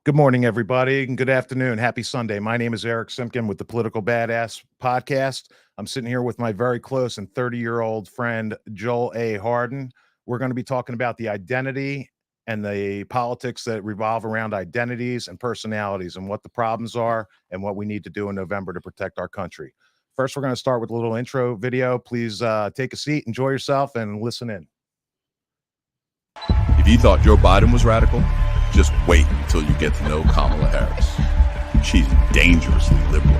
Good morning, everybody, and good afternoon. Happy Sunday. My name is Eric Simkin with the Political Badass Podcast. I'm sitting here with my very close and 30-year-old friend, Joel A. Harden. We're going to be talking about the identity and the politics that revolve around identities and personalities and what the problems are and what we need to do in November to protect our country. First, we're going to start with a little intro video. Please take a seat, enjoy yourself, and listen in. If you thought Joe Biden was radical, just wait until you get to know Kamala Harris. She's dangerously liberal.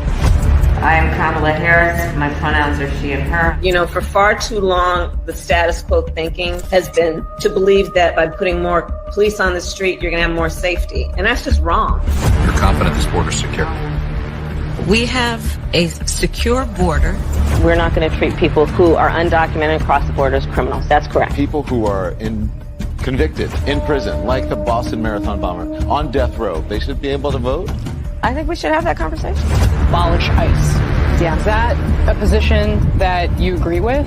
I am Kamala Harris. My pronouns are she and her. You know, for far too long, the status quo thinking has been to believe that by putting more police on the street, you're going to have more safety. And that's just wrong. You're confident this border's secure? We have a secure border. We're not going to treat people who are undocumented across the border as criminals. That's correct. People who are convicted in prison, like the Boston Marathon bomber, on death row, they should be able to vote? I think we should have that conversation. Abolish ICE. Yeah. Is that a position that you agree with?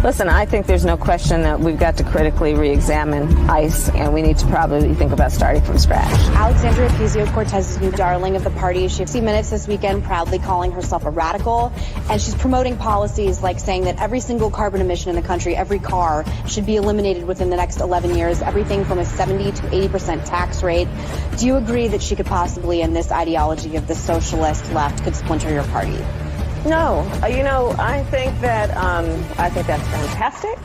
Listen, I think there's no question that we've got to critically re-examine ICE, and we need to probably think about starting from scratch. Alexandria Ocasio-Cortez's new darling of the party. She 60 Minutes this weekend proudly calling herself a radical, and she's promoting policies like saying that every single carbon emission in the country, every car, should be eliminated within the next 11 years, everything from a 70 to 80% tax rate. Do you agree that she could possibly, in this ideology of the socialist left, could splinter your party? No, I think that's fantastic.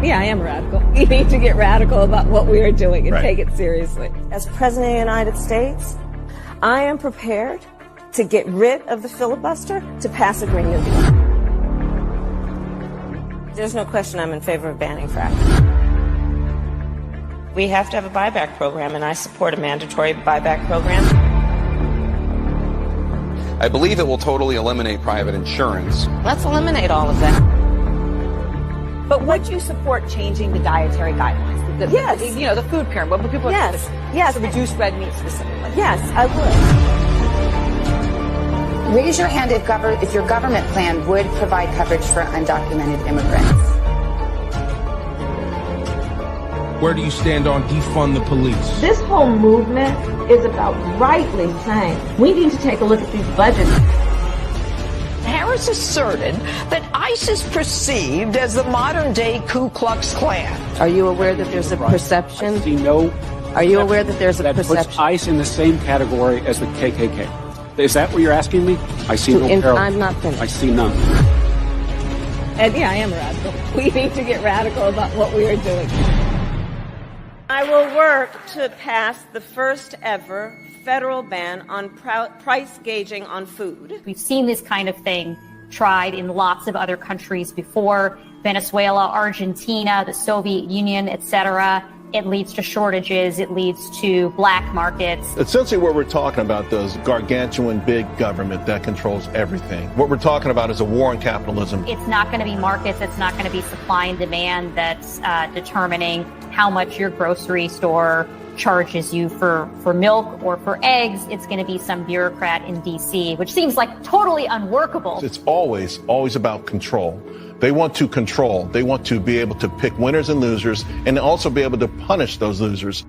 Yeah, I am radical. We need to get radical about what we are doing and take it seriously. As President of the United States, I am prepared to get rid of the filibuster to pass a Green New Deal. There's no question I'm in favor of banning fracking. We have to have a buyback program, and I support a mandatory buyback program. I believe it will totally eliminate private insurance. Let's eliminate all of that. But would you support changing the dietary guidelines? Yes. The food pyramid. What people yes. To reduce red meat specifically. Yes, I would. Raise your hand if your government plan would provide coverage for undocumented immigrants. Where do you stand on defund the police? This whole movement is about rightly saying we need to take a look at these budgets. Harris asserted that ICE is perceived as the modern-day Ku Klux Klan. Are you aware that there's a perception? I see no. Are you aware that there's a perception? That puts ICE in the same category as the KKK. Is that what you're asking me? I see no parallel. I'm not finished. I see none. And yeah, I am radical. We need to get radical about what we are doing. I will work to pass the first ever federal ban on price gauging on food. We've seen this kind of thing tried in lots of other countries before: Venezuela, Argentina, the Soviet Union, etc. It leads to shortages. It leads to black markets. Essentially what we're talking about is gargantuan big government that controls everything. What we're talking about is a war on capitalism. It's not going to be markets. It's not going to be supply and demand that's determining how much your grocery store charges you for milk or for eggs. It's going to be some bureaucrat in D.C., which seems like totally unworkable. It's always about control. They want to control. They want to be able to pick winners and losers and also be able to punish those losers.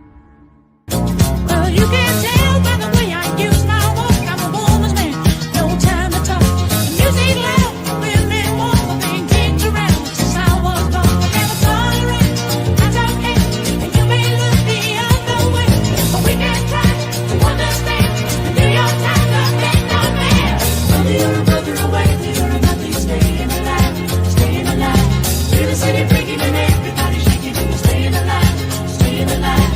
Well, you can tell by the way I use my walk. I'm a woman's man. No time to talk. Music loud. Women want the thing kicked around. Since I was born, never tolerate. I don't hate. And you may look the other way. But we can try to understand. And do your time to make no man. Whether you're a brother away, you're another, you're staying alive. Staying alive. Feel the city breaking and everybody shaking. You're staying alive. Staying alive.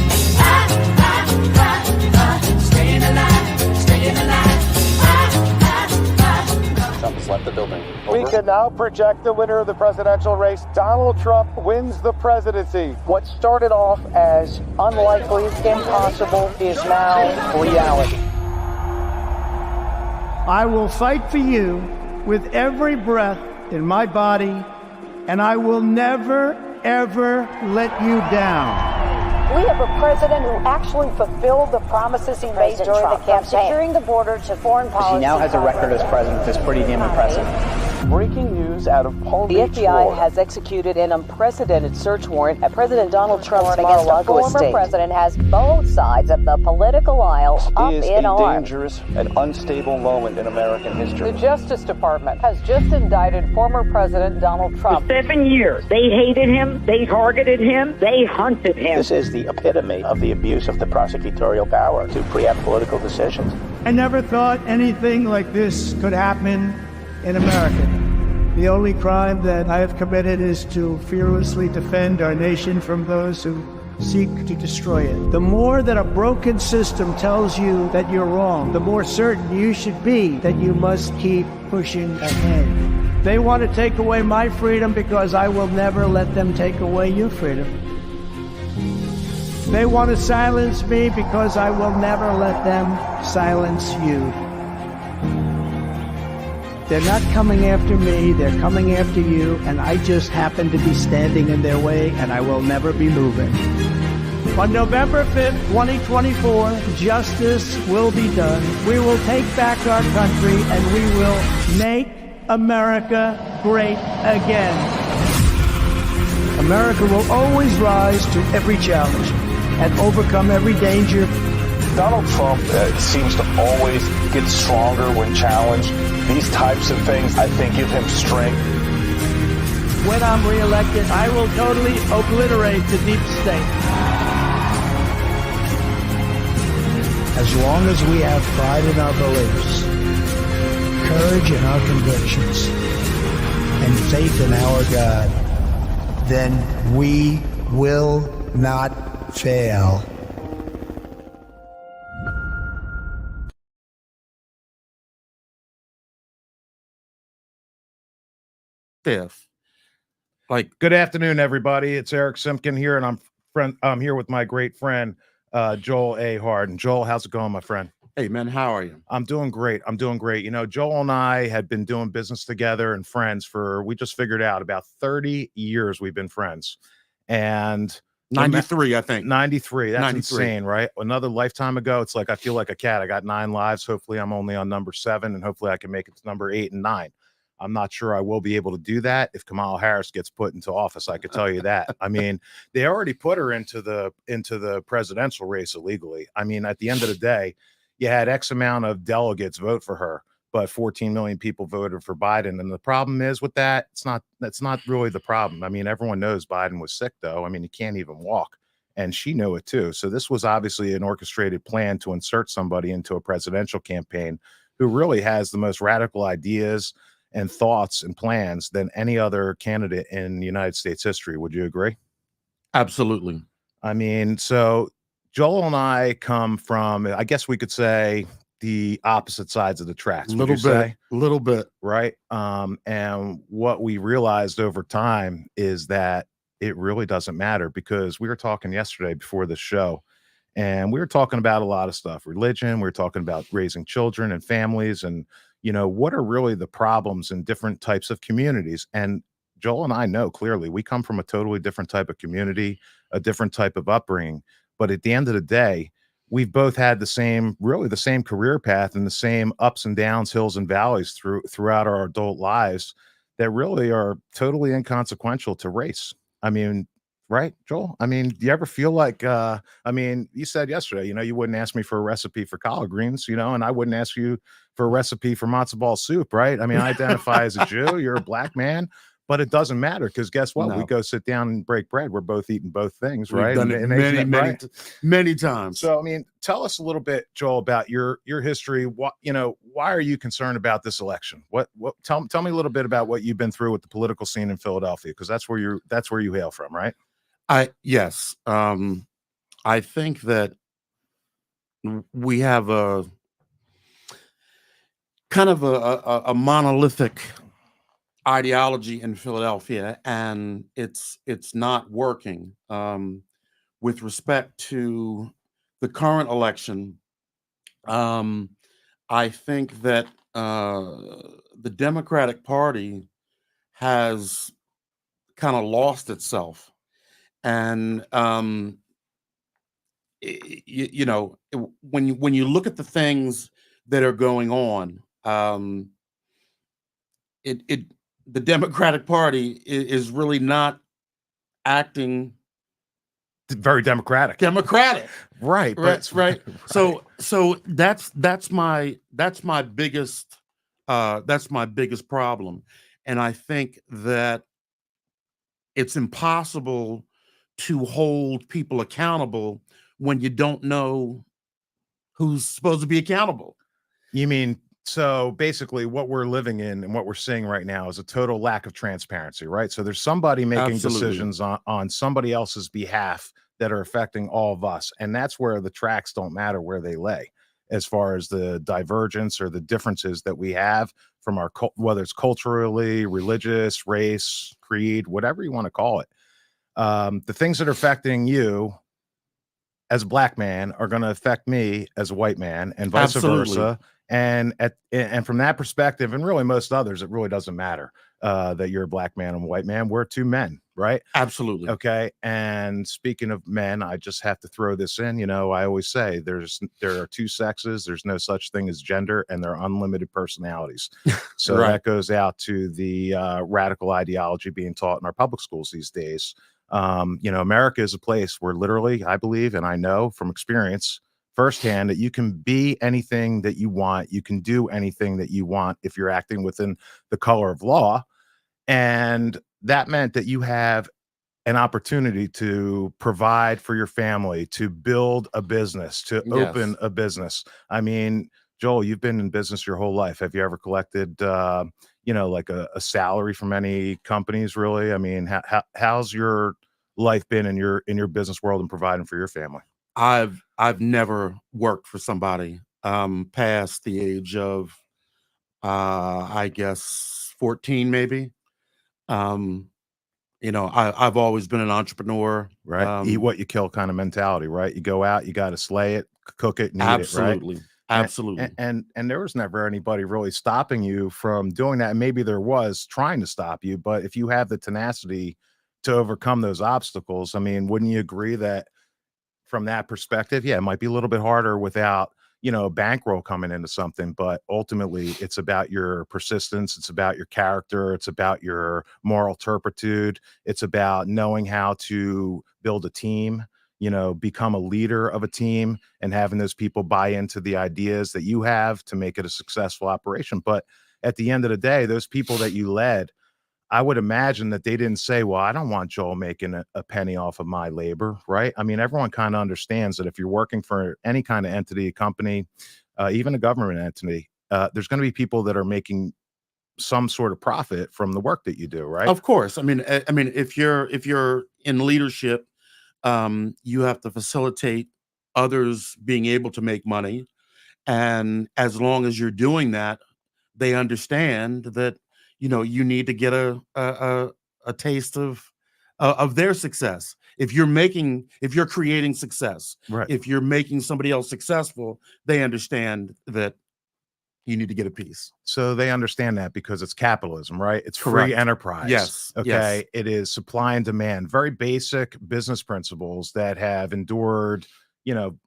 Staying alive. Staying alive. Trump has left the building. We can now project the winner of the presidential race. Donald Trump wins the presidency. What started off as unlikely, impossible, is now reality. I will fight for you with every breath in my body, and I will never, ever let you down. We have a president who actually fulfilled the promises he made during the campaign, securing the border to foreign policy. He now has a record as president that's pretty damn impressive. breaking news out of Palm The Beach, FBI Florida. has executed an unprecedented search warrant at President Donald Trump's against a Mar-a-Lago former estate. president has both sides of the political aisle up Is in a arms. dangerous and unstable moment in American history. The Justice Department has just indicted former President Donald Trump. For 7 years, they hated him, they targeted him, they hunted him. This is the epitome of the abuse of the prosecutorial power to preempt political decisions. I never thought anything like this could happen in America. The only crime that I have committed is to fearlessly defend our nation from those who seek to destroy it. The more that a broken system tells you that you're wrong, the more certain you should be that you must keep pushing ahead. They want to take away my freedom because I will never let them take away your freedom. They want to silence me because I will never let them silence you. They're not coming after me, they're coming after you, and I just happen to be standing in their way, and I will never be moving. On November 5th, 2024, justice will be done. We will take back our country, and we will make America great again. America will always rise to every challenge and overcome every danger. Donald Trump seems to always get stronger when challenged. These types of things, I think, give him strength. When I'm reelected, I will totally obliterate the deep state. As long as we have pride in our beliefs, courage in our convictions, and faith in our God, then we will not fail. Like, good afternoon, everybody. It's Eric Simpkin here, and I'm here with my great friend, Joel A. Harden. Joel, how's it going, my friend? Hey, man, how are you? I'm doing great. I'm doing great. You know, Joel and I had been doing business together and friends we just figured out about 30 years we've been friends. And 93, I think. 93. That's 93. insane, right? Another lifetime ago. It's like I feel like a cat. I got 9 lives. Hopefully, I'm only on number 7, and hopefully I can make it to number 8 and 9. I'm not sure I will be able to do that if Kamala Harris gets put into office. I could tell you that. I mean, they already put her into the presidential race illegally. I mean, at the end of the day, you had X amount of delegates vote for her, but 14 million people voted for Biden. And the problem is with that, that's not really the problem. I mean, everyone knows Biden was sick, though. I mean, he can't even walk, and she knew it too. So this was obviously an orchestrated plan to insert somebody into a presidential campaign who really has the most radical ideas and thoughts and plans than any other candidate in United States history. Would you agree? Absolutely. I mean, so Joel and I come from, I guess we could say, the opposite sides of the tracks. A little bit. Right. And what we realized over time is that it really doesn't matter, because we were talking yesterday before the show, and we were talking about a lot of stuff, religion. We were talking about raising children and families, and you know, what are really the problems in different types of communities? And Joel and I know clearly we come from a totally different type of community, a different type of upbringing. But at the end of the day, we've both had the same career path and the same ups and downs, hills and valleys throughout our adult lives that really are totally inconsequential to race. I mean, right, Joel? I mean, do you ever feel like, I mean, you said yesterday, you know, you wouldn't ask me for a recipe for collard greens, you know, and I wouldn't ask you for a recipe for matzo ball soup, right? I mean, I identify as a Jew, you're a black man, but it doesn't matter, because guess what? No. We go sit down and break bread. We're both eating both things, We've right? done it many times. So, I mean, tell us a little bit, Joel, about your history. What, you know, why are you concerned about this election? Tell me a little bit about what you've been through with the political scene in Philadelphia, because that's where you hail from, right? Yes. I think that we have a kind of a monolithic ideology in Philadelphia, and it's not working. With respect to the current election, I think that the Democratic Party has kind of lost itself. And you know, when you look at the things that are going on, the Democratic Party is really not acting Very democratic. democratic. Right. Right, right. right. So that's my biggest problem, and I think that it's impossible to hold people accountable when you don't know who's supposed to be accountable. You mean, so basically what we're living in and what we're seeing right now is a total lack of transparency, right? So there's somebody making Absolutely. decisions on somebody else's behalf that are affecting all of us. And that's where the tracks don't matter where they lay, as far as the divergence or the differences that we have from our, whether it's culturally, religious, race, creed, whatever you want to call it. The things that are affecting you as a black man are going to affect me as a white man, and vice Absolutely. versa. And from that perspective, and really most others, it really doesn't matter that you're a black man and a white man. We're two men, right? Absolutely. Okay. And speaking of men, I just have to throw this in. You know, I always say there are two sexes. There's no such thing as gender, and there are unlimited personalities. So Right. that goes out to the radical ideology being taught in our public schools these days. You know, America is a place where literally, I believe, and I know from experience firsthand, that you can be anything that you want. You can do anything that you want if you're acting within the color of law. And that meant that you have an opportunity to provide for your family, to build a business, to open Yes. a business. I mean, Joel, you've been in business your whole life. Have you ever collected, you know, like a salary from any companies, really? I mean, how's your life been in your business world and providing for your family? I've never worked for somebody past the age of I guess 14 maybe. You know, I've always been an entrepreneur. Right. Eat what you kill kind of mentality, right? You go out, you got to slay it, cook it, and eat it, right? Absolutely. Absolutely. And there was never anybody really stopping you from doing that. And maybe there was trying to stop you, but if you have the tenacity to overcome those obstacles, I mean, wouldn't you agree that from that perspective, yeah, it might be a little bit harder without, you know, a bankroll coming into something, but ultimately it's about your persistence, it's about your character, it's about your moral turpitude, it's about knowing how to build a team, you know, become a leader of a team, and having those people buy into the ideas that you have to make it a successful operation. But at the end of the day, those people that you led, I would imagine that they didn't say, well, I don't want Joel making a penny off of my labor, right? I mean, everyone kind of understands that if you're working for any kind of entity, company, even a government entity, there's going to be people that are making some sort of profit from the work that you do, right? Of course. I mean, if you're in leadership, you have to facilitate others being able to make money, and as long as you're doing that, they understand that, you know, you need to get a taste of their success. If you're creating success, Right. if you're making somebody else successful, they understand that you need to get a piece. So they understand that because it's capitalism, right? It's Correct. free enterprise. Yes, Okay. yes. It is supply and demand, very basic business principles that have endured, you know,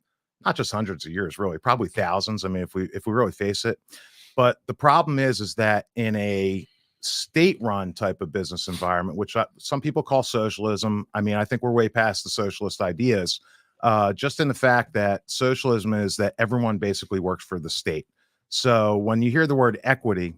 not just hundreds of years, really, probably thousands. I mean, if we really face it. But the problem is that in a state-run type of business environment, which some people call socialism, I mean, I think we're way past the socialist ideas. Just in the fact that socialism is that everyone basically works for the state. So when you hear the word equity,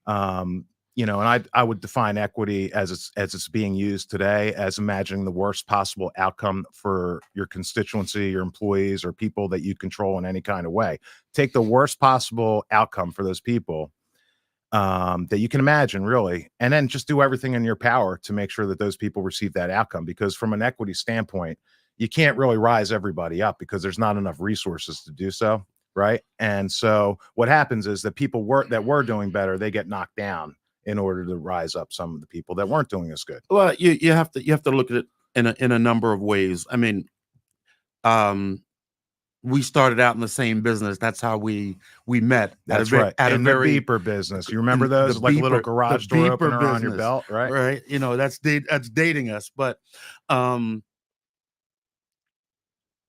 you know, and I would define equity as it's being used today as imagining the worst possible outcome for your constituency, your employees, or people that you control in any kind of way. Take the worst possible outcome for those people that you can imagine, really, and then just do everything in your power to make sure that those people receive that outcome. Because from an equity standpoint, you can't really rise everybody up because there's not enough resources to do so, right? And so what happens is that people that were doing better, they get knocked down in order to rise up some of the people that weren't doing as good. Well, you have to look at it in a number of ways. I mean, we started out in the same business. That's how we met. That's right. At in a very the beeper business. You remember in those, the like a little beeper- garage the door beeper opener on your business, belt, right? Right. You know, that's dating us. But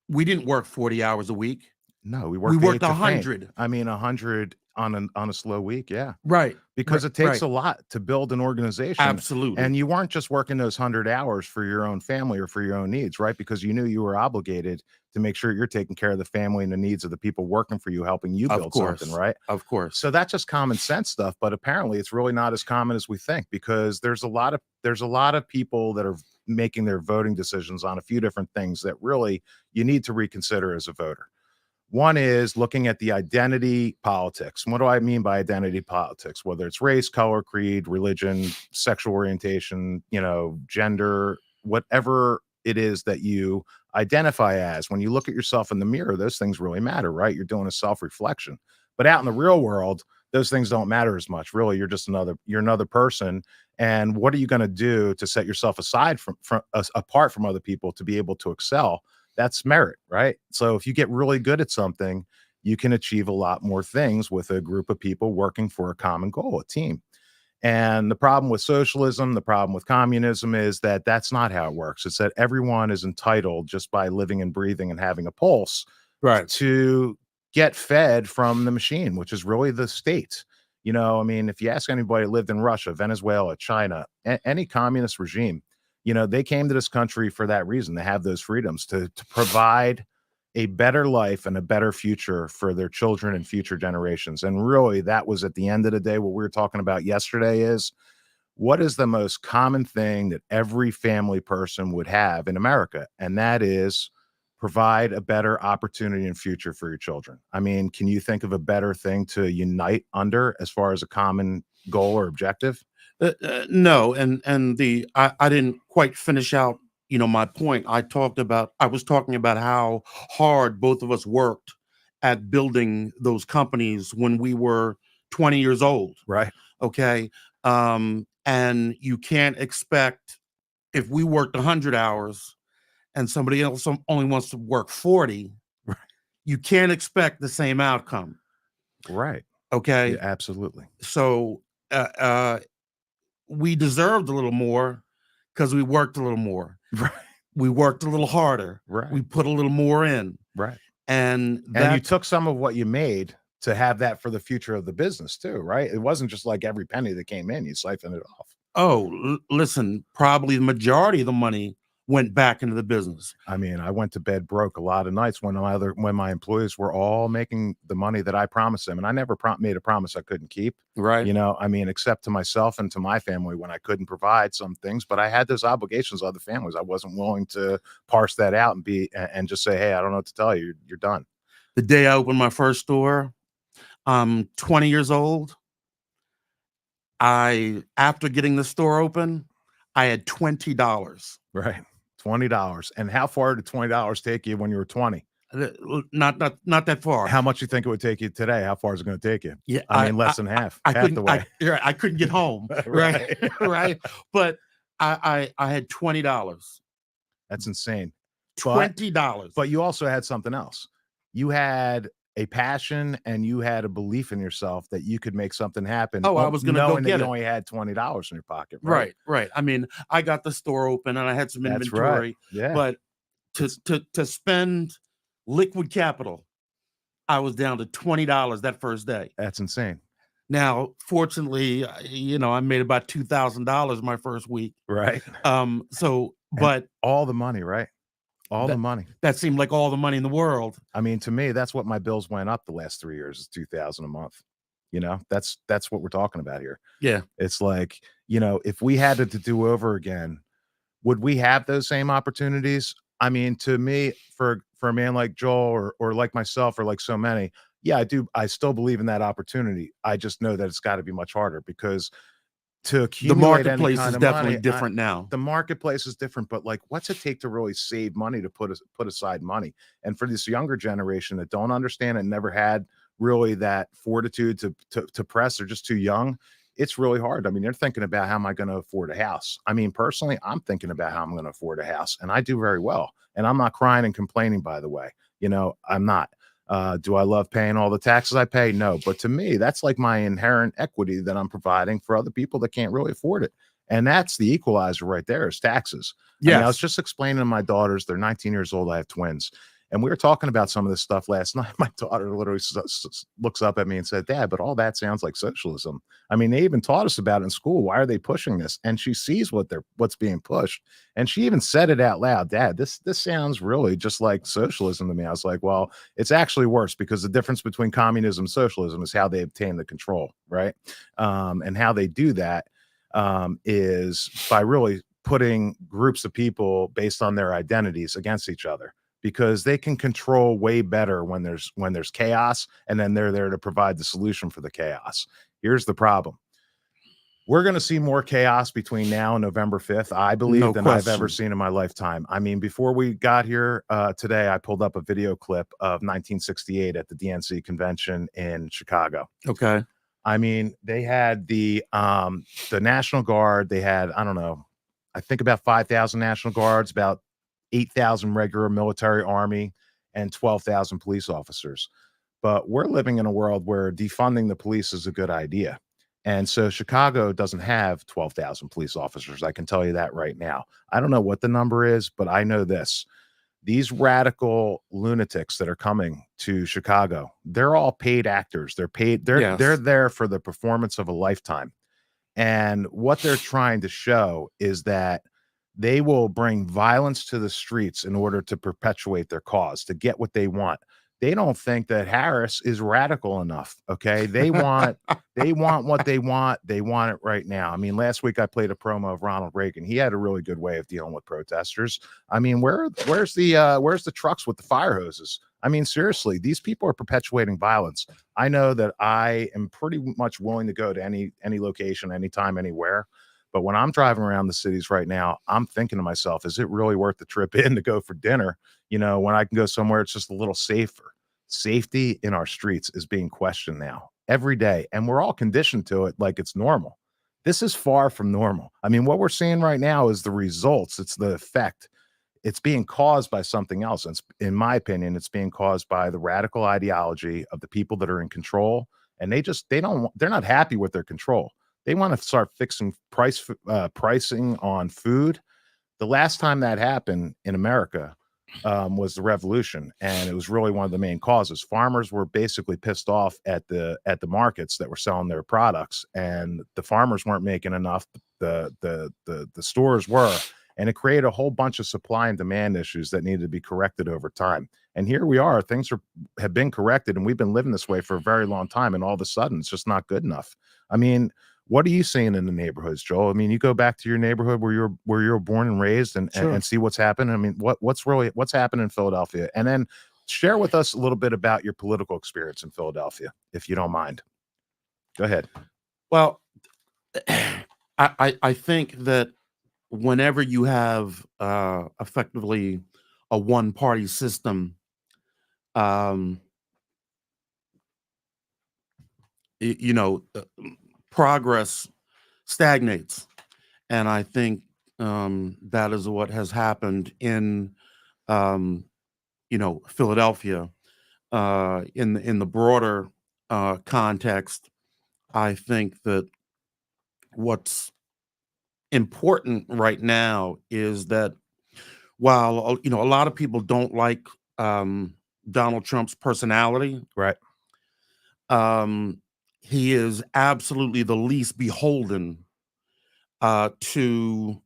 we didn't work 40 hours a week. No, we We worked worked eight to faint. 100. I mean, 100 on a slow week. Yeah. Right. Because Right, it takes right. a lot to build an organization. Absolutely. And you weren't just working those 100 hours for your own family or for your own needs, right? Because you knew you were obligated to make sure you're taking care of the family and the needs of the people working for you, helping you Of build course. something, right? Of course. So that's just common sense stuff, but apparently it's really not as common as we think, because there's a lot of people that are making their voting decisions on a few different things that really you need to reconsider as a voter. One is looking at the identity politics. And what do I mean by identity politics? Whether it's race, color, creed, religion, sexual orientation, gender, whatever it is that you identify as. When you look at yourself in the mirror, those things really matter, right? You're doing a self-reflection. But out in the real world, those things don't matter as much. Really, you're another person. And what are you going to do to set yourself aside apart from other people to be able to excel? That's merit, right? So if you get really good at something, you can achieve a lot more things with a group of people working for a common goal, a team. And the problem with socialism, the problem with communism is that that's not how it works. It's that everyone is entitled, just by living and breathing and having a pulse, Right. to get fed from the machine, which is really the state. I mean, if you ask anybody who lived in Russia, Venezuela, China, any communist regime, they came to this country for that reason. They have those freedoms to provide a better life and a better future for their children and future generations. And really, that was, at the end of the day, what we were talking about yesterday is, what is the most common thing that every family person would have in America? And that is provide a better opportunity and future for your children. I mean, can you think of a better thing to unite under as far as a common goal or objective? No, and I didn't quite finish out, my point. I was talking about how hard both of us worked at building those companies when we were 20 years old. Right. Okay. And you can't expect, if we worked 100 hours and somebody else only wants to work 40, right, you can't expect the same outcome. Right. Okay. Yeah, absolutely. So, we deserved a little more because we worked a little more. Right. We worked a little harder. Right. We put a little more in. Right. And you took some of what you made to have that for the future of the business too, right? It wasn't just like every penny that came in, you siphoned it off. Oh, listen, probably the majority of the money went back into the business. I mean, I went to bed broke a lot of nights when my employees were all making the money that I promised them, and I never made a promise I couldn't keep. Right. I mean, except to myself and to my family when I couldn't provide some things, but I had those obligations to other families. I wasn't willing to parse that out and just say, hey, I don't know what to tell you. You're done. The day I opened my first store, I'm 20 years old. After getting the store open, I had $20. Right. $20. And how far did $20 take you when you were 20? Not that far. How much you think it would take you today? How far is it going to take you? Yeah, I mean, less than half. Half the way. I couldn't get home. Right. Right. But I had $20. That's insane. $20. But you also had something else. You had a passion and you had a belief in yourself that you could make something happen. Oh, I was going to go get you it. Only had $20 in your pocket. Right. Right. I mean, I got the store open and I had some inventory. Right. Yeah. But to spend liquid capital, I was down to $20 that first day. That's insane. Now, fortunately, I made about $2,000 my first week. Right. But all the money, right? The money. That seemed like all the money in the world. I mean, to me, that's what my bills went up the last 3 years, is $2,000 a month. That's what we're talking about here. Yeah. It's like, if we had it to do over again, would we have those same opportunities? I mean, to me, for a man like Joel or like myself or like so many, yeah, I do. I still believe in that opportunity. I just know that it's got to be much harder, because to accumulate the marketplace is definitely money, different now. The marketplace is different, but like, what's it take to really save money, to put aside money? And for this younger generation that don't understand and never had really that fortitude to press, they're just too young. It's really hard. I mean, they're thinking about, how am I going to afford a house? I mean, personally, I'm thinking about how I'm going to afford a house, and I do very well. And I'm not crying and complaining, by the way. I'm not. Do I love paying all the taxes I pay? No. But to me, that's like my inherent equity that I'm providing for other people that can't really afford it. And that's the equalizer right there, is taxes. Yeah. I was just explaining to my daughters, they're 19 years old. I have twins. And we were talking about some of this stuff last night. My daughter literally looks up at me and said, "Dad, but all that sounds like socialism." I mean, they even taught us about it in school. Why are they pushing this? And she sees what's being pushed, and she even said it out loud. "Dad, this sounds really just like socialism to me." I was like, "Well, it's actually worse, because the difference between communism and socialism is how they obtain the control, right? And how they do that is by really putting groups of people based on their identities against each other, because they can control way better when there's chaos, and then they're there to provide the solution for the chaos. Here's the problem. We're going to see more chaos between now and November 5th, I believe, No than I've question. ever seen in my lifetime. I mean, before we got here today, I pulled up a video clip of 1968 at the DNC convention in Chicago. Okay. I mean, they had the National Guard. They had, I don't know, I think about 5,000 National Guards, about 8,000 regular military army, and 12,000 police officers. But we're living in a world where defunding the police is a good idea. And so Chicago doesn't have 12,000 police officers. I can tell you that right now. I don't know what the number is, but I know this. These radical lunatics that are coming to Chicago, they're all paid actors. They're paid. They're there for the performance of a lifetime. And what they're trying to show is that they will bring violence to the streets in order to perpetuate their cause, to get what they want. They don't think that Harris is radical enough. Okay. They want what they want. They want it right now. I mean, last week I played a promo of Ronald Reagan. He had a really good way of dealing with protesters. I mean, where's the trucks with the fire hoses? I mean, seriously, these people are perpetuating violence. I know that I am pretty much willing to go to any location, anytime, anywhere. But when I'm driving around the cities right now, I'm thinking to myself, is it really worth the trip in to go for dinner? You know, when I can go somewhere it's just a little safer. Safety in our streets is being questioned now every day, and we're all conditioned to it like it's normal. This is far from normal. I mean, what we're seeing right now is the results. It's the effect. It's being caused by something else. And in my opinion, it's being caused by the radical ideology of the people that are in control. And they're not happy with their control. They want to start fixing pricing on food. The last time that happened in America was the revolution, and it was really one of the main causes. Farmers were basically pissed off at the markets that were selling their products, and the farmers weren't making enough. The stores were, and it created a whole bunch of supply and demand issues that needed to be corrected over time. And here we are. Things have been corrected, and we've been living this way for a very long time. And all of a sudden, it's just not good enough. I mean, what are you seeing in the neighborhoods, Joel? I mean, you go back to your neighborhood where you were born and raised, and see what's happened. I mean, what's happened in Philadelphia, and then share with us a little bit about your political experience in Philadelphia, if you don't mind. Go ahead. Well, I think that whenever you have effectively a one-party system, progress stagnates, and I think that is what has happened in Philadelphia. In the broader context, I think that what's important right now is that while a lot of people don't like Donald Trump's personality, right? He is absolutely the least beholden to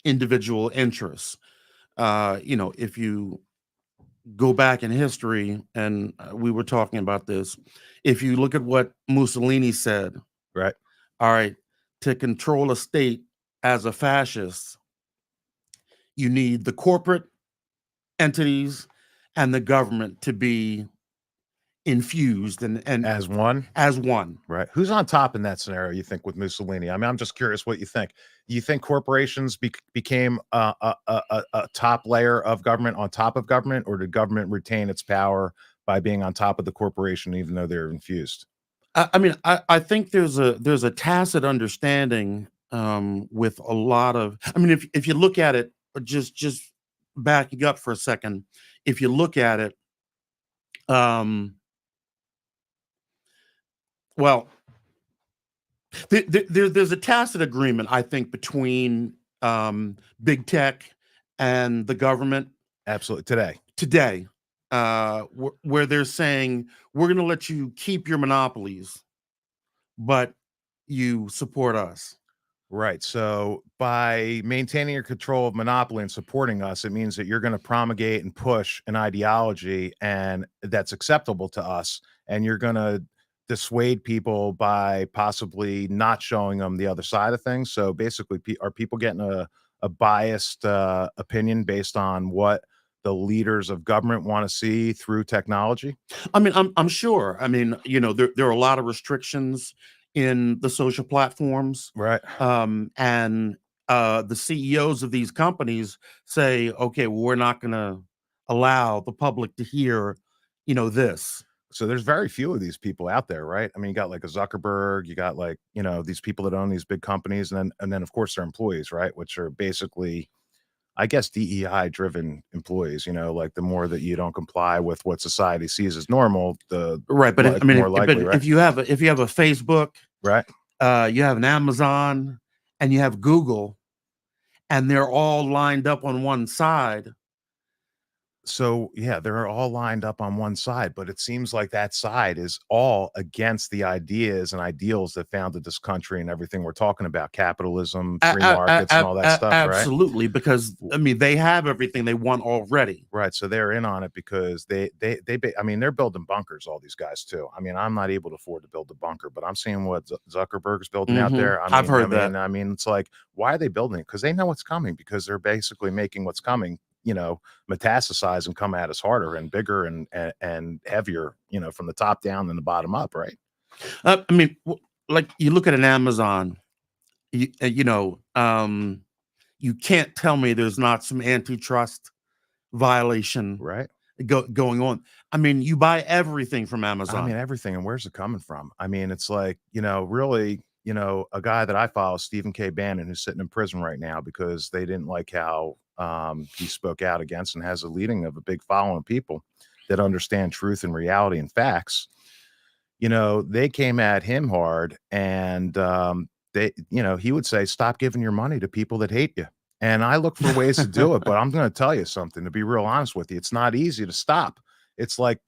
individual interests. If you go back in history, and we were talking about this, if you look at what Mussolini said, right? All right, to control a state as a fascist, you need the corporate entities and the government to be infused and as one. Right. Who's on top in that scenario, you think, with Mussolini? I mean, I'm just curious what you think. You think corporations became a top layer of government on top of government, or did government retain its power by being on top of the corporation, even though they're infused? I think there's a tacit understanding with a lot of. I mean, if you look at it, just backing up for a second, if you look at it, well, there's a tacit agreement, I think, between big tech and the government Absolutely. today, where they're saying we're going to let you keep your monopolies, but you support us. Right. So by maintaining your control of monopoly and supporting us, it means that you're going to promulgate and push an ideology and that's acceptable to us. And you're going to dissuade people by possibly not showing them the other side of things. So basically, are people getting a biased opinion based on what the leaders of government want to see through technology? I mean, I'm sure. I mean, there are a lot of restrictions in the social platforms, right? And the CEOs of these companies say, okay, well, we're not going to allow the public to hear, this. So there's very few of these people out there, right? I mean, you got like a Zuckerberg, you got like, these people that own these big companies, and then of course their employees, right? Which are basically, I guess, DEI driven employees, like the more that you don't comply with what society sees as normal, the right. But I mean, more likely, right? if you have a Facebook, right, you have an Amazon, and you have Google, and they're all lined up on one side. So yeah, they're all lined up on one side, but it seems like that side is all against the ideas and ideals that founded this country and everything we're talking about: capitalism, free markets, and all that stuff. Absolutely, right? Because I mean, they have everything they want already. Right, so they're in on it because they I mean, they're building bunkers, all these guys too. I mean, I'm not able to afford to build a bunker, but I'm seeing what Zuckerberg's building out there. I've heard that. I mean, it's like, why are they building it? Because they know what's coming. Because they're basically making what's coming, metastasize and come at us harder and bigger and heavier, from the top down than the bottom up, right? I mean, like you look at an Amazon, you can't tell me there's not some antitrust violation, right, going on. I mean, you buy everything from Amazon. I mean, everything. And where's it coming from? I mean, it's like, really, a guy that I follow, Stephen K. Bannon, who's sitting in prison right now because they didn't like how he spoke out against, and has a leading of a big following of people that understand truth and reality and facts. They came at him hard, and he would say, stop giving your money to people that hate you. And I look for ways to do it, but I'm going to tell you something, to be real honest with you. It's not easy to stop. It's like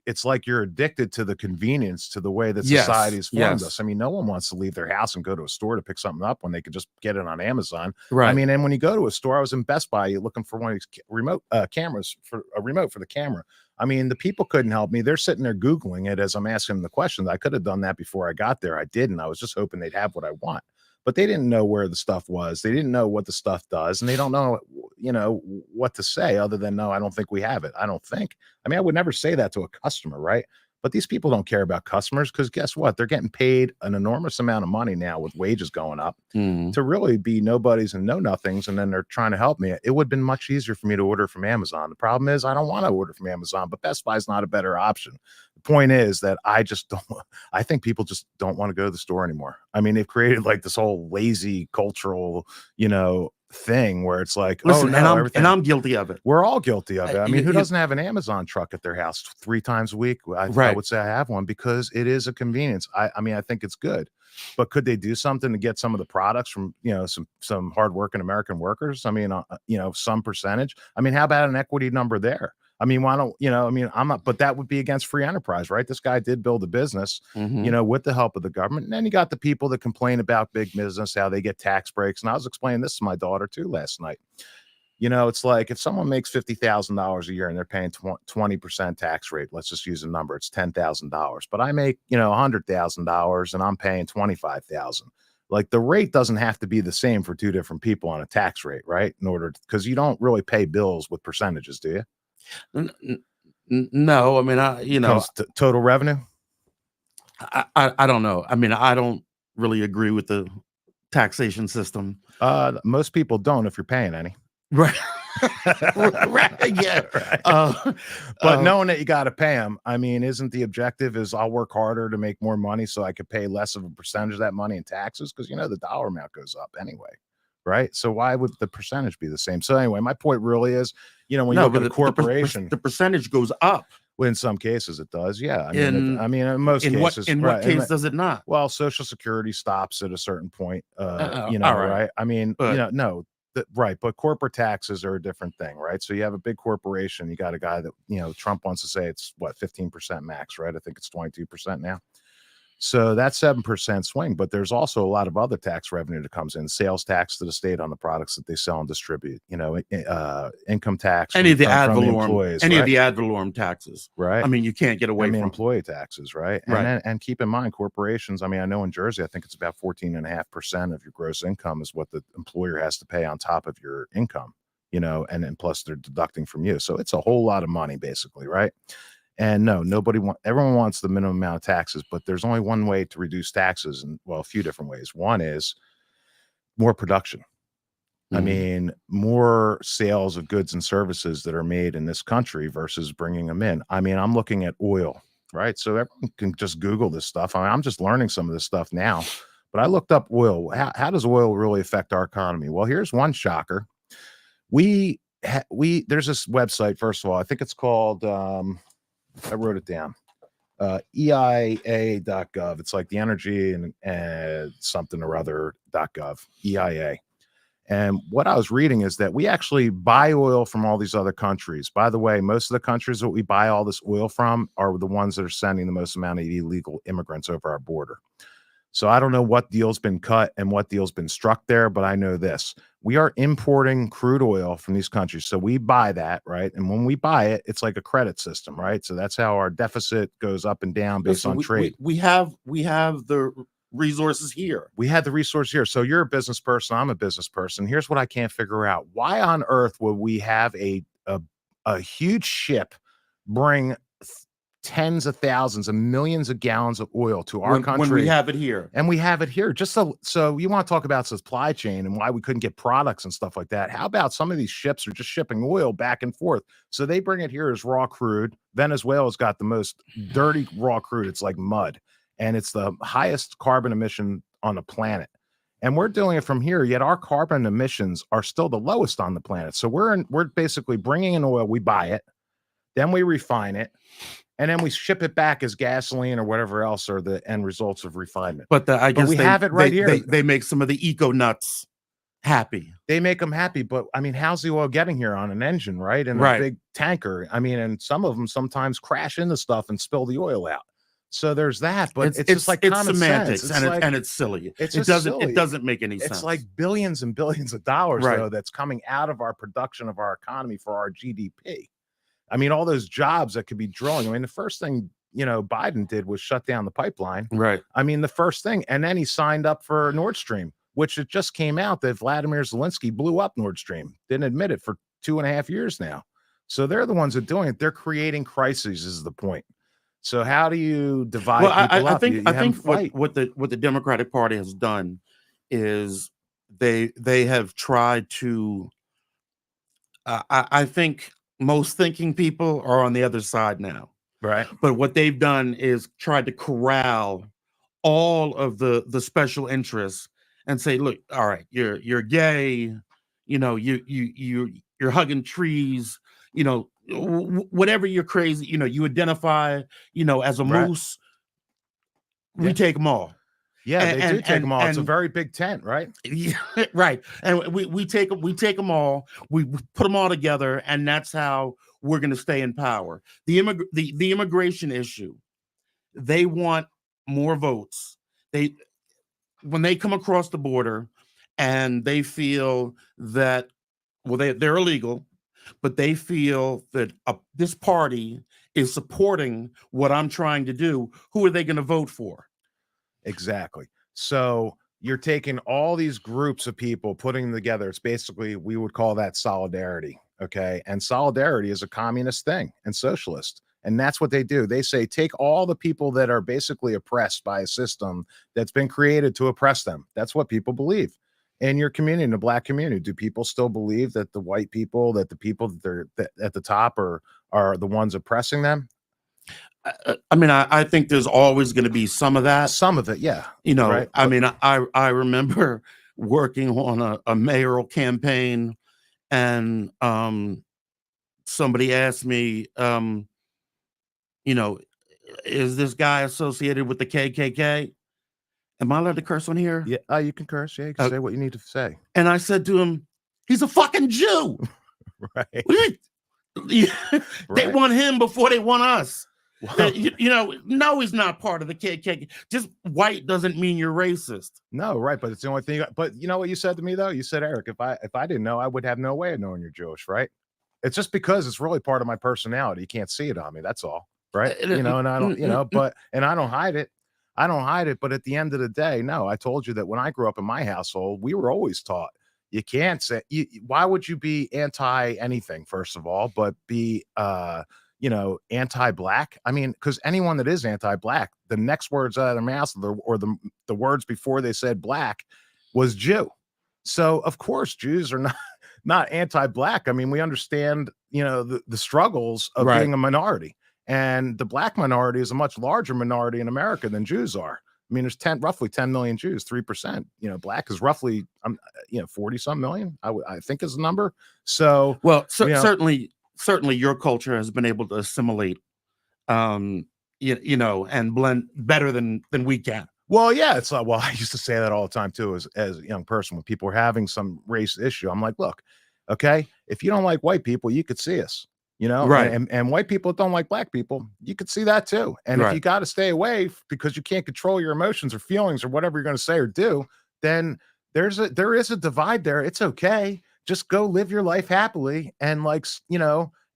you're addicted to the convenience, to the way that society's formed us. I mean, no one wants to leave their house and go to a store to pick something up when they could just get it on Amazon. Right. I mean, and when you go to a store, I was in Best Buy looking for one of these remote cameras, for a remote for the camera. I mean, the people couldn't help me. They're sitting there Googling it as I'm asking them the questions. I could have done that before I got there. I didn't. I was just hoping they'd have what I want. But they didn't know where the stuff was. They didn't know what the stuff does, and they don't know, what to say other than, no, I don't think we have it. I don't think. I mean, I would never say that to a customer, right? But these people don't care about customers, because guess what? They're getting paid an enormous amount of money now with wages going up to really be nobodies and know nothings, and then they're trying to help me. It would have been much easier for me to order from Amazon. The problem is I don't want to order from Amazon, but Best Buy is not a better option. The point is that I think people just don't want to go to the store anymore. I mean, they've created like this whole lazy cultural, thing where it's like, listen, and I'm guilty of it. We're all guilty of it. I mean, who doesn't have an Amazon truck at their house 3 times a week? I would say I have one, because it is a convenience. I mean, I think it's good, but could they do something to get some of the products from, some hardworking American workers? I mean, some percentage. I mean, how about an equity number there? I mean, why don't, I'm not, but that would be against free enterprise, right? This guy did build a business, with the help of the government. And then you got the people that complain about big business, how they get tax breaks. And I was explaining this to my daughter too last night. It's like, if someone makes $50,000 a year and they're paying 20% tax rate, let's just use a number, it's $10,000. But I make, $100,000 and I'm paying $25,000. Like, the rate doesn't have to be the same for two different people on a tax rate, right? Because you don't really pay bills with percentages, do you? No, I mean, total revenue. I don't know. I mean, I don't really agree with the taxation system. Most people don't, if you're paying any. Right. Right. Yeah. Right. But knowing that you got to pay them, I mean, isn't the objective is I'll work harder to make more money so I could pay less of a percentage of that money in taxes? Because the dollar amount goes up anyway. Right. So why would the percentage be the same? So anyway, my point really is, when you look at a corporation, the percentage goes up. Well, in some cases it does. Yeah. In most cases. What case does it not? Well, Social Security stops at a certain point, all right. I mean, no, right, but corporate taxes are a different thing, right? So you have a big corporation, you got a guy that, you know, Trump wants to say it's what, 15% max, right? I think it's 22% now. So that's 7% swing, but there's also a lot of other tax revenue that comes in, sales tax to the state on the products that they sell and distribute, you know, income tax, Any of the ad from the valorem, employees, any right? of the ad valorem taxes, right? I mean, you can't get away I mean, from. employee taxes, right? Right. And keep in mind, corporations, I mean, I know in Jersey, I think it's about 14.5% of your gross income is what the employer has to pay on top of your income, you know, and then plus they're deducting from you. So it's a whole lot of money, basically, right? And no, everyone wants the minimum amount of taxes, but there's only one way to reduce taxes, and well, a few different ways. One is more production. I mean, more sales of goods and services that are made in this country versus bringing them in. I mean, I'm looking at oil, right? So everyone can just Google this stuff. I mean, I'm just learning some of this stuff now, but I looked up oil. How does oil really affect our economy? Well, here's one shocker. There's this website, first of all, I think it's called, I wrote it down. EIA.gov. It's like the energy and something or other.gov, EIA. And what I was reading is that we actually buy oil from all these other countries. By the way, most of the countries that we buy all this oil from are the ones that are sending the most amount of illegal immigrants over our border. So I don't know what deal's been cut and what deal's been struck there, but I know this. We are importing crude oil from these countries. So we buy that, right? And when we buy it, it's like a credit system, right? So that's how our deficit goes up and down based on trade. We have the resources here. We had the resource here. So you're a business person. I'm a business person. Here's what I can't figure out. Why on earth would we have a huge ship bring tens of thousands and millions of gallons of oil to our country when we have it here? And we have it here. Just so you want to talk about supply chain and why we couldn't get products and stuff like that. How about some of these ships are just shipping oil back and forth? So they bring it here as raw crude. Venezuela's got the most dirty raw crude. It's like mud. And it's the highest carbon emission on the planet. And we're doing it from here, yet our carbon emissions are still the lowest on the planet. So we're basically bringing in oil, we buy it, then we refine it, and then we ship it back as gasoline or whatever else are the end results of refinement. But I guess we have it right here. They make some of the eco nuts happy. They make them happy, but I mean, how's the oil getting here on an engine, right? And Right. a big tanker. I mean, and some of them sometimes crash into stuff and spill the oil out. So there's that, but it's just like common semantics, sense. and it's silly. It doesn't make any sense. It's like billions and billions of dollars Right. though that's coming out of our production of our economy for our GDP. I mean, all those jobs that could be drilling. I mean, the first thing, you know, Biden did was shut down the pipeline. Right. I mean, the first thing, and then he signed up for Nord Stream, which it just came out that Vladimir Zelensky blew up Nord Stream. Didn't admit it for 2.5 years now. So they're the ones that are doing it. They're creating crises is the point. So how do you divide people up? I think what the Democratic Party has done is they have tried to. I think most thinking people are on the other side now, right? But what they've done is tried to corral all of the special interests and say, look, all right, you're gay, you know, you're hugging trees, you know. Whatever you're crazy, you know, you identify, you know, as a moose, we take them all. Yeah, they do take them all. It's a very big tent, right? Yeah, right. And we take them all. We put them all together, and that's how we're going to stay in power. The immigration issue. They want more votes. When they come across the border, and they feel that they're illegal. But they feel that this party is supporting what I'm trying to do. Who are they going to vote for? Exactly. So you're taking all these groups of people, putting them together. It's basically, we would call that solidarity. Okay. And solidarity is a communist thing and socialist. And that's what they do. They say, take all the people that are basically oppressed by a system that's been created to oppress them. That's what people believe. In your community, in the Black community, do people still believe that the white people, that the people that at the top are the ones oppressing them? I mean, I think there's always going to be some of that. Some of it, yeah. You know, right? I mean, I remember working on a mayoral campaign, and somebody asked me, you know, is this guy associated with the KKK? Am I allowed to curse on here? Yeah, you can curse. Yeah, you can say what you need to say. And I said to him, He's a fucking Jew. Right. They Right. want him before they want us. Well, No, he's not part of the KKK. Just white doesn't mean you're racist. no, right, but it's the only thing. But you know what you said to me though? You said, Eric, if I didn't know, I would have no way of knowing you're Jewish, right? It's just because it's really part of my personality. You can't see it on me. That's all, right? And I don't, but and I don't hide it. I don't hide it. But at the end of the day, no, I told you that when I grew up in my household, we were always taught you can't say. Why would you be anti anything? First of all, but be anti-black. I mean, because anyone that is anti-black, the next words out of their mouth or the words before they said black was Jew. So of course Jews are not anti-black. I mean, we understand, the struggles of Right. being a minority, and the black minority is a much larger minority in America than Jews are. I mean, there's roughly 10 million Jews, 3%. Black is roughly 40 some million. I think is the number. So Well, certainly your culture has been able to assimilate, and blend better than we can. Well, yeah, it's like, well, I used to say that all the time too, as a young person, when people were having some race issue. I'm like, look, okay, if you don't like white people, you could see us, Right. and white people don't like black people, you could see that too. And if Right. you got to stay away because you can't control your emotions or feelings or whatever you're going to say or do, then there is a divide there. It's okay. Just go live your life happily and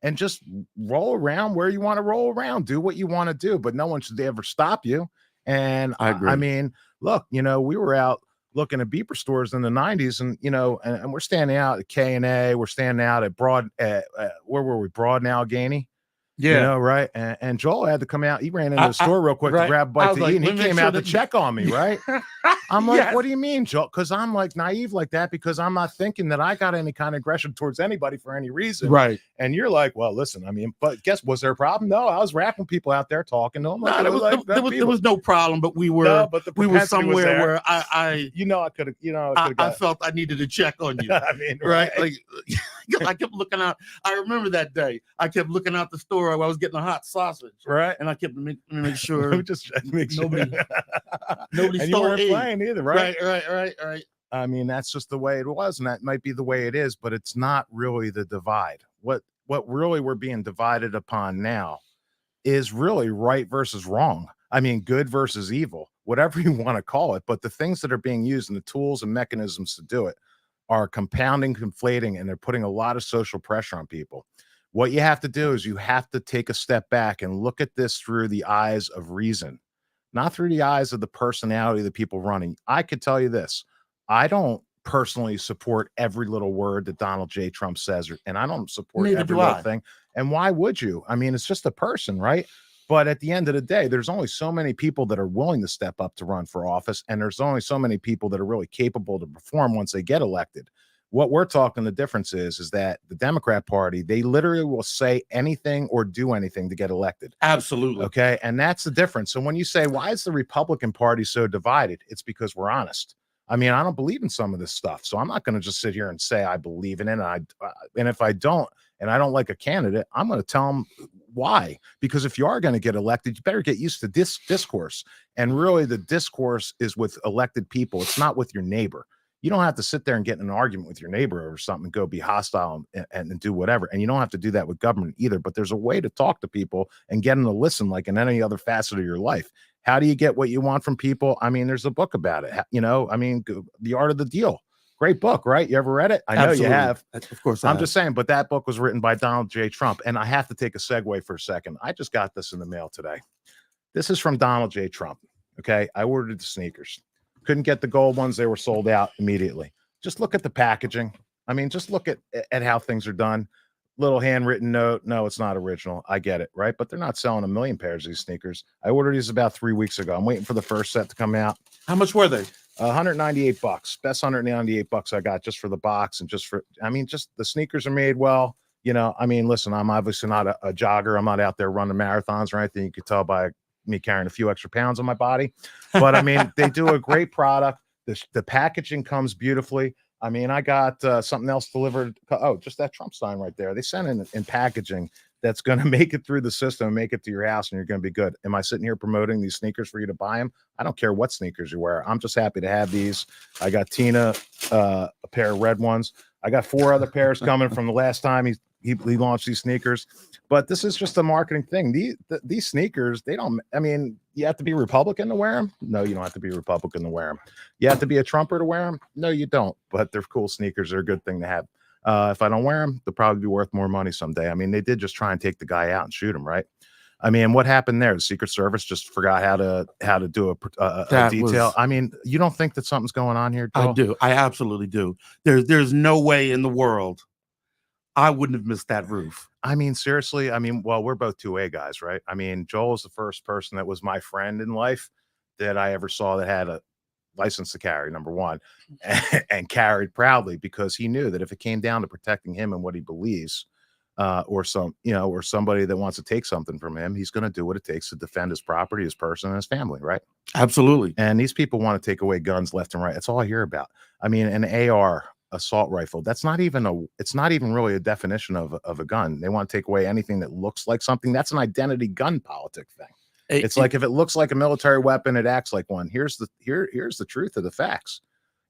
and just roll around where you want to roll around, do what you want to do, but no one should ever stop you. And I agree. I mean, look, we were out looking at beeper stores in the 90s and, and we're standing out at K&A, we're standing out at where were we? Broad and Allegheny. Right. And Joel had to come out. He ran into the store real quick to grab a bite to eat, and he came out to check on me, right? I'm like, Yes. what do you mean, Joel? Because I'm like naive like that because I'm not thinking that I got any kind of aggression towards anybody for any reason. Right. And you're like, well, listen, I mean, but was there a problem? No, I was rapping people out there talking to them. No, there was no problem, but we were but we were propensity was somewhere there. where I I could have, I felt I needed to check on you. I mean, right? Like I kept looking out. I remember that day. I kept looking out the store while I was getting a hot sausage. Right. And I kept make sure just make sure. nobody And you stole weren't it. playing either, right? Right. I mean, that's just the way it was, and that might be the way it is, but it's not really the divide. What really we're being divided upon now is really right versus wrong. I mean, good versus evil, whatever you want to call it. But the things that are being used and the tools and mechanisms to do it are compounding, conflating, and they're putting a lot of social pressure on people. What you have to do is you have to take a step back and look at this through the eyes of reason, not through the eyes of the personality of the people running. I could tell you this. I don't personally support every little word that Donald J. Trump says, and I don't support Neither every do little I. thing. And why would you? I mean, it's just a person, right? But at the end of the day, there's only so many people that are willing to step up to run for office, and there's only so many people that are really capable to perform once they get elected. What we're talking, the difference is that the Democrat Party, they literally will say anything or do anything to get elected. Absolutely. Okay. And that's the difference. So when you say, why is the Republican Party so divided? It's because we're honest. I mean, I don't believe in some of this stuff. So I'm not going to just sit here and say I believe in it. And if I don't, and I don't like a candidate, I'm going to tell them why. Because if you are going to get elected, you better get used to this discourse. And really, the discourse is with elected people. It's not with your neighbor. You don't have to sit there and get in an argument with your neighbor or something and go be hostile and do whatever. And you don't have to do that with government either. But there's a way to talk to people and get them to listen like in any other facet of your life. How do you get what you want from people? I mean, there's a book about it. I mean, The Art of the Deal. Great book, right? You ever read it? I know Absolutely. you have. Of course. I'm just saying, but that book was written by Donald J. Trump. And I have to take a segue for a second. I just got this in the mail today. This is from Donald J. Trump. Okay. I ordered the sneakers. Couldn't get the gold ones. They were sold out immediately. Just look at the packaging. I mean, just look at how things are done. Little handwritten note. No, it's not original. I get it. Right. But they're not selling a million pairs of these sneakers. I ordered these about 3 weeks ago. I'm waiting for the first set to come out. How much were they? $198. Best $198 I got just for the box and just the sneakers are made well. I mean, listen, I'm obviously not a jogger. I'm not out there running marathons or anything. You could tell by me carrying a few extra pounds on my body. But I mean, they do a great product. The packaging comes beautifully. I mean, I got something else delivered. Oh, just that Trump sign right there. They sent in packaging that's going to make it through the system and make it to your house, and you're going to be good. Am I sitting here promoting these sneakers for you to buy them? I don't care what sneakers you wear. I'm just happy to have these. I got Tina a pair of red ones. I got 4 other pairs coming from the last time he launched these sneakers. But this is just a marketing thing. These sneakers, they don't. I mean, you have to be Republican to wear them. No, you don't have to be Republican to wear them. You have to be a Trumper to wear them. No, you don't. But they're cool sneakers. They're a good thing to have. If I don't wear them, they'll probably be worth more money someday. I mean, they did just try and take the guy out and shoot him, right? I mean, what happened there? The Secret Service just forgot how to do a detail. I mean, you don't think that something's going on here, Joel? I do. I absolutely do. There's no way in the world I wouldn't have missed that roof. I mean, seriously. I mean, well, we're both 2A guys, right? I mean, Joel is the first person that was my friend in life that I ever saw that had a license to carry, number one, and carried proudly, because he knew that if it came down to protecting him and what he believes, or somebody that wants to take something from him, he's going to do what it takes to defend his property, his person, and his family, right? Absolutely. And these people want to take away guns left and right. That's all I hear about. I mean, an AR assault rifle, it's not even really a definition of a gun. They want to take away anything that looks like something. That's an identity gun politic thing. It's like, if it looks like a military weapon, it acts like one. Here's the truth of the facts.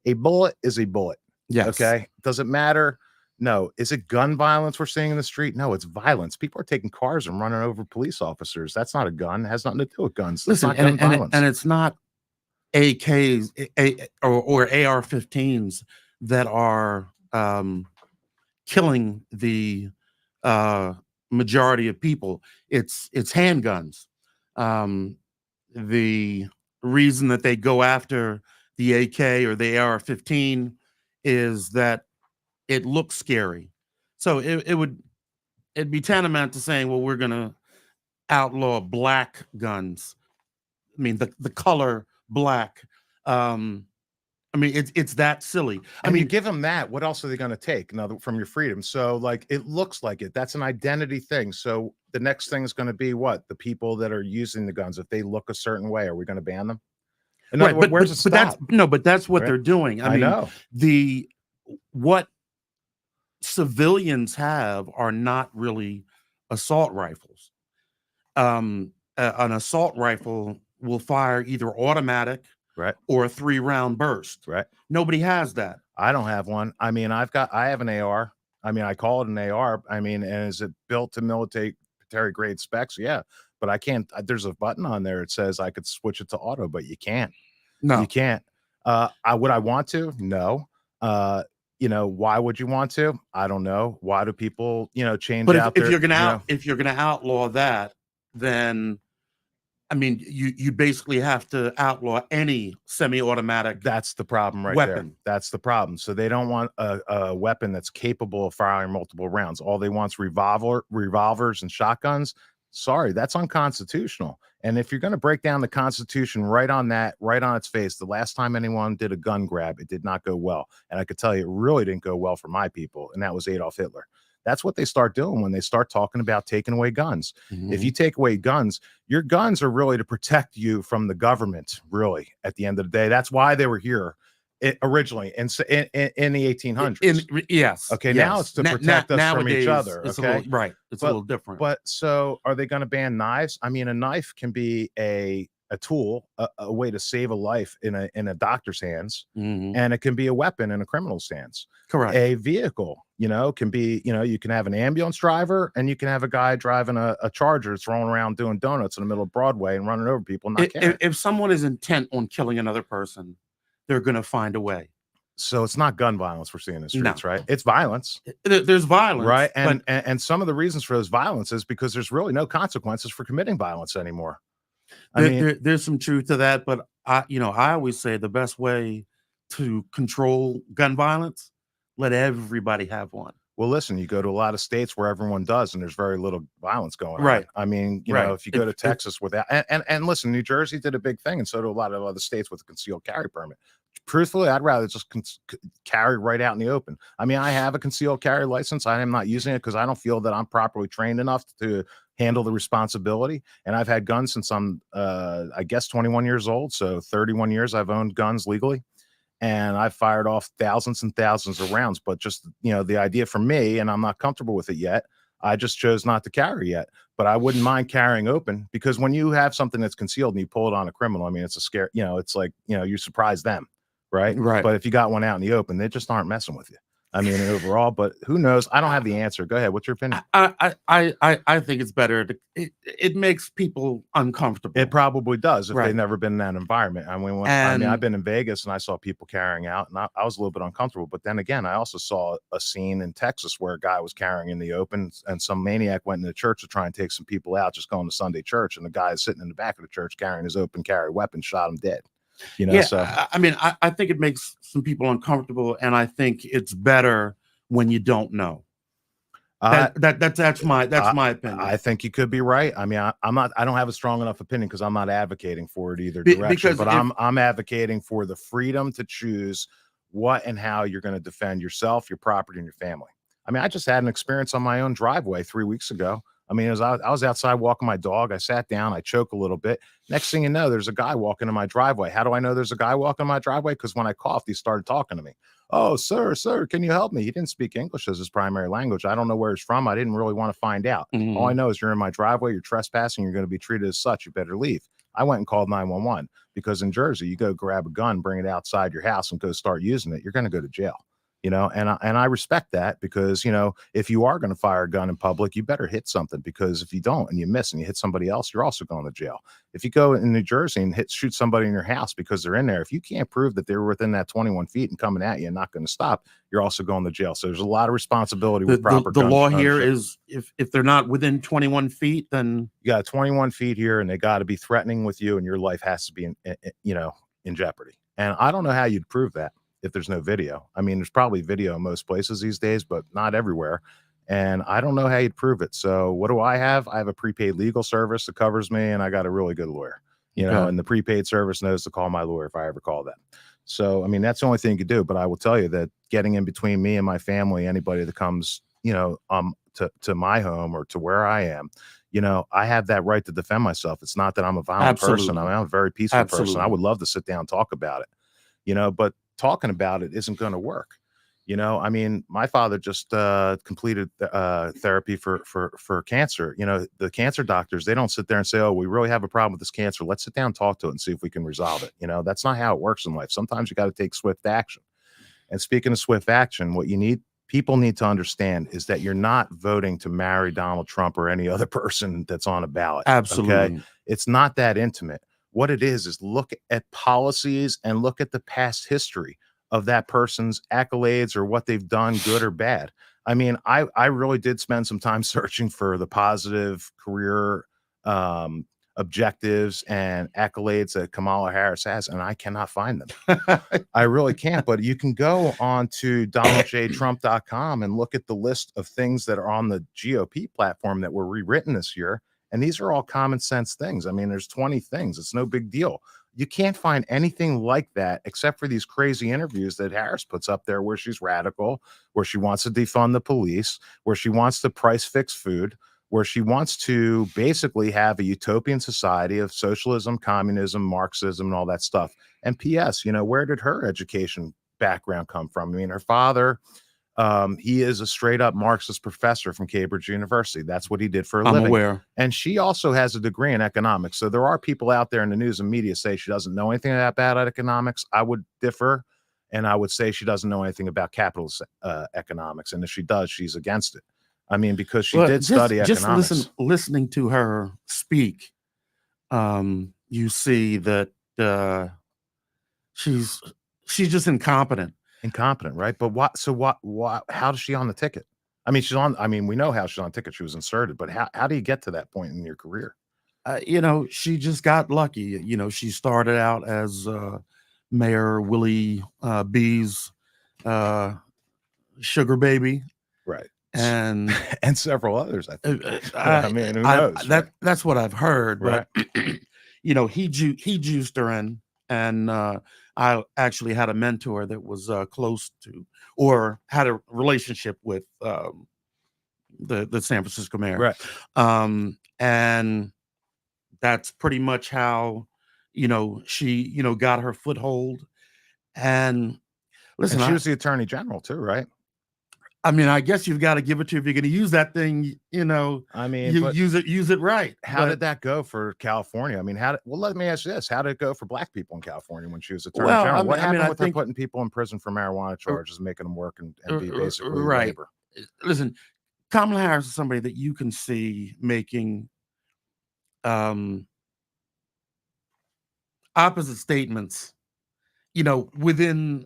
A bullet is a bullet. Yes. Okay. Does it matter? No. Is it gun violence we're seeing in the street? No, it's violence. People are taking cars and running over police officers. That's not a gun. It has nothing to do with guns. That's not gun violence. And it's not AKs or AR-15s that are killing the majority of people. It's handguns. The reason that they go after the AK or the AR-15 is that it looks scary. So it'd be tantamount to saying, well, we're going to outlaw black guns. I mean, the color black. I mean, it's that silly. I mean, give them that. What else are they going to take from your freedom? So, like, it looks like it. That's an identity thing. So the next thing is going to be what? The people that are using the guns, if they look a certain way, are we going to ban them? Right, where's it stop? But that's what they're doing. I mean, know. What civilians have are not really assault rifles. An assault rifle will fire either automatic, right, or a 3-round burst. Right. Nobody has that. I don't have one. I mean, I have an AR. I mean, I call it an AR. I mean, and is it built to military grade specs? Yeah, but I can't. There's a button on there. It says I could switch it to auto, but you can't. No, you can't. Would I want to? No. Why would you want to? I don't know. Why do people, change but out if their, if you're gonna outlaw that, then I mean, you basically have to outlaw any semi-automatic. That's the problem right weapon. There. That's the problem. So they don't want a weapon that's capable of firing multiple rounds. All they want is revolvers and shotguns. Sorry, that's unconstitutional. And if you're going to break down the Constitution right on its face, the last time anyone did a gun grab, it did not go well. And I could tell you, it really didn't go well for my people. And that was Adolf Hitler. That's what they start doing when they start talking about taking away guns. Mm-hmm. If you take away guns, your guns are really to protect you from the government, really, at the end of the day. That's why they were here originally in the 1800s. Yes. Okay. Yes. Now it's to protect us from each other. It's okay. It's a little different. But so are they going to ban knives? I mean, a knife can be a tool, a way to save a life in a doctor's hands, mm-hmm. and it can be a weapon in a criminal's hands. Correct. A vehicle, can be, you can have an ambulance driver, and you can have a guy driving a Charger throwing around doing donuts in the middle of Broadway and running over people. If someone is intent on killing another person, they're going to find a way. So it's not gun violence we're seeing in the streets, right? It's violence. There's violence, right? And some of the reasons for those violence is because there's really no consequences for committing violence anymore. There's some truth to that, but I always say the best way to control gun violence, let everybody have one. Well, listen, you go to a lot of states where everyone does, and there's very little violence going on. Right. I mean, if you go to Texas without, and listen, New Jersey did a big thing, and so do a lot of other states with a concealed carry permit. Truthfully, I'd rather just carry right out in the open. I mean, I have a concealed carry license. I am not using it because I don't feel that I'm properly trained enough to handle the responsibility. And I've had guns since I'm, I guess, 21 years old. So 31 years I've owned guns legally. And I've fired off thousands and thousands of rounds. But just, the idea for me, and I'm not comfortable with it yet, I just chose not to carry yet. But I wouldn't mind carrying open, because when you have something that's concealed and you pull it on a criminal, I mean, it's a scare, it's like, you surprise them. Right. Right. But if you got one out in the open, they just aren't messing with you. I mean, overall, but who knows? I don't have the answer. Go ahead. What's your opinion? I think it's better. It makes people uncomfortable. It probably does if Right. they've never been in that environment. I mean, I've been in Vegas and I saw people carrying out, and I was a little bit uncomfortable. But then again, I also saw a scene in Texas where a guy was carrying in the open, and some maniac went into the church to try and take some people out, just going to Sunday church, and the guy is sitting in the back of the church carrying his open carry weapon, shot him dead. You know, Yeah, so I mean, I think it makes some people uncomfortable, and I think it's better when you don't know. That's my opinion. I think you could be right. I mean, I don't have a strong enough opinion because I'm not advocating for it either Be- direction, because but if- I'm advocating for the freedom to choose what and how you're going to defend yourself, your property, and your family. I mean, I just had an experience on my own driveway 3 weeks ago. I mean, I was outside walking my dog. I sat down, I choked a little bit. Next thing you know, there's a guy walking in my driveway. How do I know there's a guy walking in my driveway? Because when I coughed, he started talking to me. Oh, sir, can you help me? He didn't speak English as his primary language. I don't know where he's from. I didn't really want to find out. Mhm. All I know is you're in my driveway, you're trespassing, you're going to be treated as such. You better leave. I went and called 911 because in Jersey, you go grab a gun, bring it outside your house and go start using it. You're going to go to jail. You know, and I respect that because, you know, if you are going to fire a gun in public, you better hit something, because if you don't and you miss and you hit somebody else, you're also going to jail. If you go in New Jersey and shoot somebody in your house because they're in there, if you can't prove that they were within that 21 feet and coming at you and not going to stop, you're also going to jail. So there's a lot of responsibility with proper The gun law here ownership. is if they're not within 21 feet, then You got 21 feet here and they got to be threatening with you and your life has to be in jeopardy. And I don't know how you'd prove that if there's no video. I mean, there's probably video in most places these days, but not everywhere. And I don't know how you'd prove it. So what do I have? I have a prepaid legal service that covers me, and I got a really good lawyer, you know, Okay. and the prepaid service knows to call my lawyer if I ever call them. So, I mean, that's the only thing you could do. But I will tell you that getting in between me and my family, anybody that comes, you know, to my home or to where I am, you know, I have that right to defend myself. It's not that I'm a violent person. Absolutely. I mean, I'm a very peaceful person. I Absolutely. would love to sit down and talk about it, you know, but talking about it isn't going to work. You know, I mean, my father just completed therapy for cancer. You know, the cancer doctors, they don't sit there and say, oh, we really have a problem with this cancer. Let's sit down and talk to it and see if we can resolve it. You know, that's not how it works in life. Sometimes you got to take swift action. And speaking of swift action, what people need to understand is that you're not voting to marry Donald Trump or any other person that's on a ballot. Absolutely. Okay? It's not that intimate. What it is look at policies and look at the past history of that person's accolades or what they've done, good or bad. I mean, I really did spend some time searching for the positive career objectives and accolades that Kamala Harris has, and I cannot find them. I really can't. But you can go on to donaldjtrump.com and look at the list of things that are on the GOP platform that were rewritten this year. And these are all common sense things. I mean, there's 20 things. It's no big deal. You can't find anything like that except for these crazy interviews that Harris puts up there where she's radical, where she wants to defund the police, where she wants to price fix food, where she wants to basically have a utopian society of socialism, communism, Marxism, and all that stuff. And P.S., you know, where did her education background come from? I mean, her father, he is a straight up Marxist professor from Cambridge University. That's what he did for a I'm living. aware. And she also has a degree in economics. So there are people out there in the news and media say she doesn't know anything about economics. I would differ. And I would say she doesn't know anything about capitalist economics. And if she does, she's against it. I mean, because she did study economics. Just listening to her speak, you see that she's just incompetent. Incompetent, right? But what? So what? How is she on the ticket? I mean, she's on. I mean, we know how she's on the ticket. She was inserted, but how do you get to that point in your career? You know, she just got lucky. You know, she started out as Mayor Willie B's sugar baby, right? And and several others. I think. I mean, who knows? That's what I've heard. Right. But you know, he juiced her in, and I actually had a mentor that was close to or had a relationship with the San Francisco mayor. Right. And that's pretty much how, you know, she, you know, got her foothold. And listen, And she was the attorney general too, right? I mean, I guess you've got to give it to, if you're going to use that thing, I mean, you but use it right. how did that go for California? I mean, well, let me ask you this. How did it go for black people in California when she was attorney Well, general? I What mean, happened I with her think- putting people in prison for marijuana charges, making them work and be basically right. labor? Listen, Kamala Harris is somebody that you can see making opposite statements, within,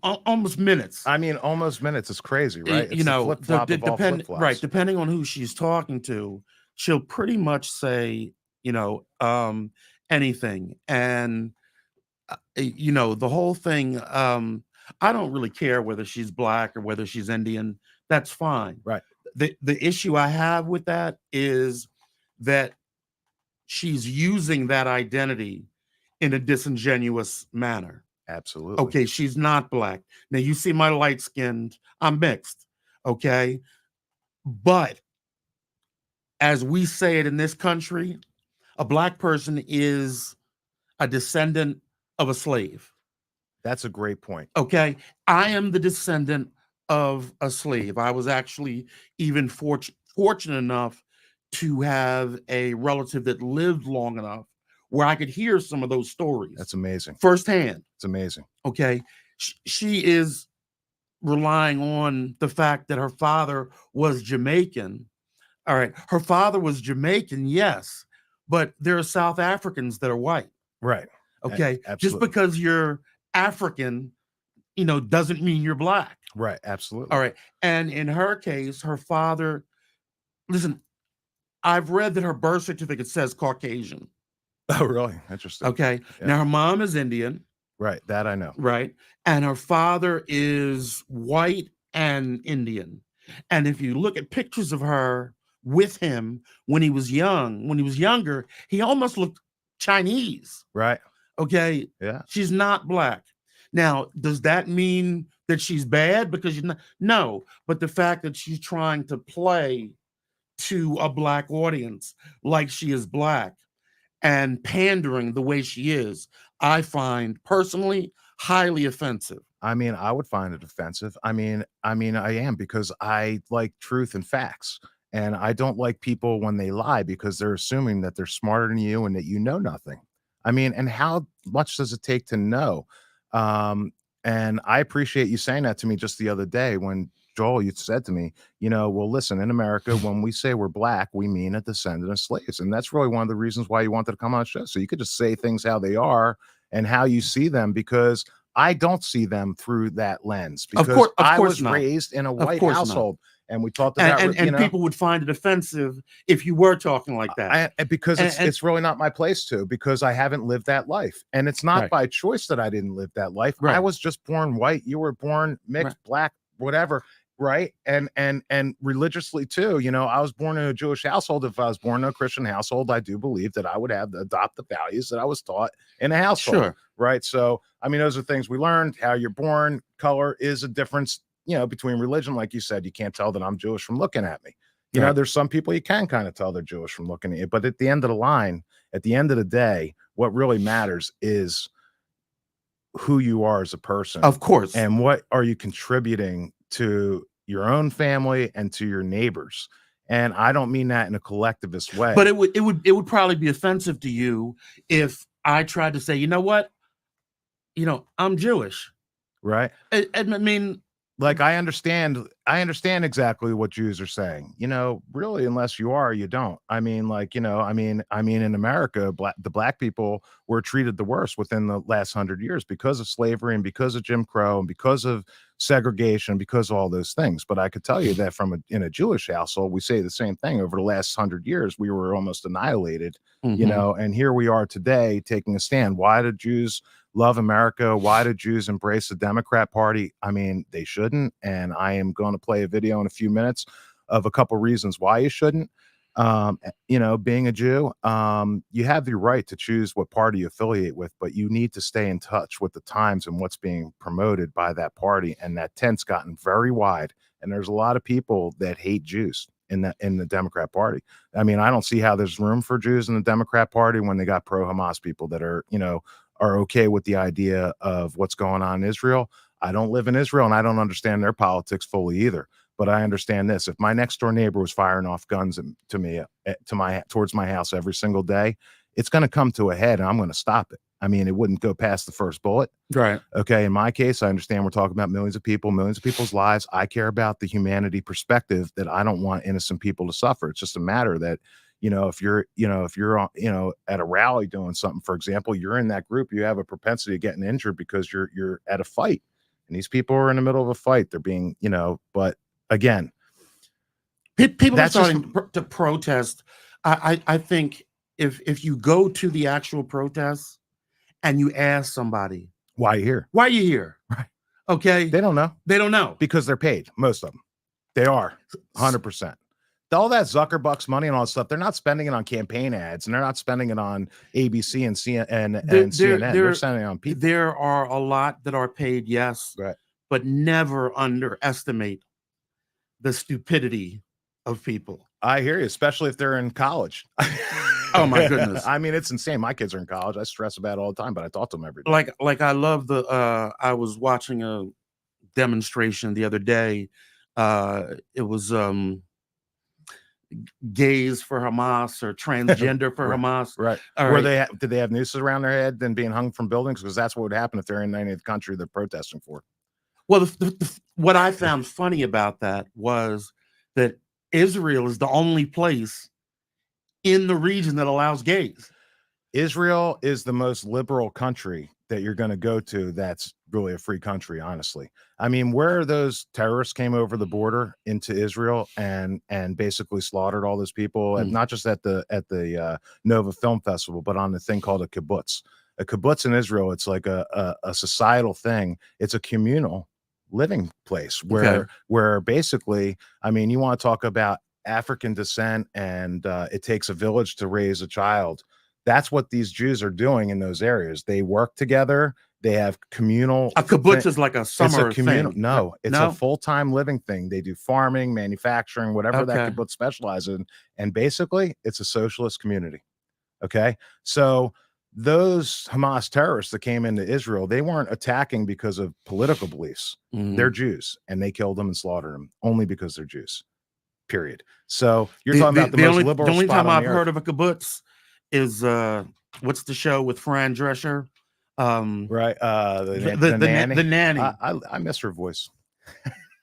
almost minutes. I mean, almost minutes is crazy, right? It's the flip flop of all flip flops. Right, depending on who she's talking to, she'll pretty much say, anything. And the whole thing, I don't really care whether she's black or whether she's Indian. That's fine. Right. The issue I have with that is that she's using that identity in a disingenuous manner. Absolutely. Okay, she's not black. Now you see my light skinned, I'm mixed. Okay. But as we say it in this country, a black person is a descendant of a slave. That's a great point. Okay. I am the descendant of a slave. I was actually even fortunate enough to have a relative that lived long enough where I could hear some of those stories. That's amazing. Firsthand. It's amazing. Okay. She is relying on the fact that her father was Jamaican. All right. Her father was Jamaican, yes, but there are South Africans that are white. Right. Okay. Just Absolutely. because you're African, doesn't mean you're black. Right. Absolutely. All right. And in her case, her father, listen, I've read that her birth certificate says Caucasian. Oh, really? Interesting. Okay. Yeah. Now her mom is Indian. Right. That I know. Right. And her father is white and Indian. And if you look at pictures of her with him when he was younger, he almost looked Chinese. Right. Okay. Yeah. She's not black. Now, does that mean that she's bad because you're not? No. But the fact that she's trying to play to a black audience like she is black and pandering the way she is, I find personally highly offensive. I mean, I would find it offensive. I mean, I am, because I like truth and facts. And I don't like people when they lie because they're assuming that they're smarter than you and that you know nothing. I mean, and how much does it take to know? And I appreciate you saying that to me just the other day when Joel, you said to me, well, listen, in America, when we say we're black, we mean a descendant of slaves. And that's really one of the reasons why you wanted to come on the show. So you could just say things how they are and how you see them, because I don't see them through that lens, because I was raised in a white household. And we talked about and people would find it offensive if you were talking like that. Because it's really not my place to, because I haven't lived that life. And it's not by choice that I didn't live that life. I was just born white. You were born mixed, black, whatever. Right. And religiously too, I was born in a Jewish household. If I was born in a Christian household, I do believe that I would adopt the values that I was taught in a household. Sure. Right. So, I mean, those are things we learned. How you're born, color is a difference, between religion. Like you said, you can't tell that I'm Jewish from looking at me. There's some people you can kind of tell they're Jewish from looking at you. But at the end of the line, at the end of the day, what really matters is who you are as a person. Of course. And what are you contributing to your own family and to your neighbors. And I don't mean that in a collectivist way. But it would probably be offensive to you if I tried to say, you know what? I'm Jewish. Right. I mean, like, I understand exactly what Jews are saying, really, unless you are, you don't. I mean, in America, the black people were treated the worst within the last 100 years because of slavery and because of Jim Crow and because of segregation, because of all those things. But I could tell you that in a Jewish household, we say the same thing. Over the last 100 years, we were almost annihilated, and here we are today taking a stand. Why do Jews love America? Why do Jews embrace the Democrat Party? I mean, they shouldn't. And I am going to play a video in a few minutes of a couple reasons why you shouldn't. Being a Jew, you have the right to choose what party you affiliate with, but you need to stay in touch with the times and what's being promoted by that party. And that tent's gotten very wide. And there's a lot of people that hate Jews in the Democrat Party. I mean, I don't see how there's room for Jews in the Democrat Party when they got pro-Hamas people that are okay with the idea of what's going on in Israel. I don't live in Israel and I don't understand their politics fully either. But I understand this: if my next door neighbor was firing off guns to me, towards my house every single day, it's going to come to a head, and I'm going to stop it. I mean, it wouldn't go past the first bullet. Right. Okay. In my case, I understand we're talking about millions of people, millions of people's lives. I care about the humanity perspective that I don't want innocent people to suffer. It's just a matter that, if you're at a rally doing something, for example, you're in that group, you have a propensity of getting injured because you're at a fight, and these people are in the middle of a fight. They're being, but again, people are starting to protest. I think if you go to the actual protests and you ask somebody, why are you here? Why are you here? Right. Okay. They don't know. They don't know. Because they're paid. Most of them. They are 100%. All that Zuckerbucks money and all that stuff, they're not spending it on campaign ads, and they're not spending it on ABC and CNN. They're spending it on people. There are a lot that are paid, yes, right, but never underestimate the stupidity of people. I hear you, especially if they're in college. Oh my goodness. I mean, it's insane. My kids are in college. I stress about it all the time, but I talk to them every day. Like I love I was watching a demonstration the other day. It was gays for Hamas or transgender for right, Hamas. Right. Did they have nooses around their head than being hung from buildings? Because that's what would happen if they're in any country they're protesting for. Well, what I found funny about that was that Israel is the only place in the region that allows gays. Israel is the most liberal country that you're going to go to that's really a free country, honestly. I mean, where those terrorists came over the border into Israel and basically slaughtered all those people, and not just at the Nova Film Festival, but on the thing called a kibbutz. A kibbutz in Israel, it's like a societal thing. It's a communal living place where basically, I mean, you want to talk about African descent and it takes a village to raise a child. That's what these Jews are doing in those areas. They work together. They have communal. A kibbutz is like a summer thing. No, it's a full-time living thing. They do farming, manufacturing, whatever that kibbutz specializes in. And basically, it's a socialist community. Okay. So those Hamas terrorists that came into Israel, they weren't attacking because of political beliefs. They're Jews, and they killed them and slaughtered them only because they're Jews. Period. So you're talking about the most liberal. The only spot time on I've the heard earth. of a kibbutz is what's the show with Fran Drescher? Right. The nanny. The nanny. I miss her voice.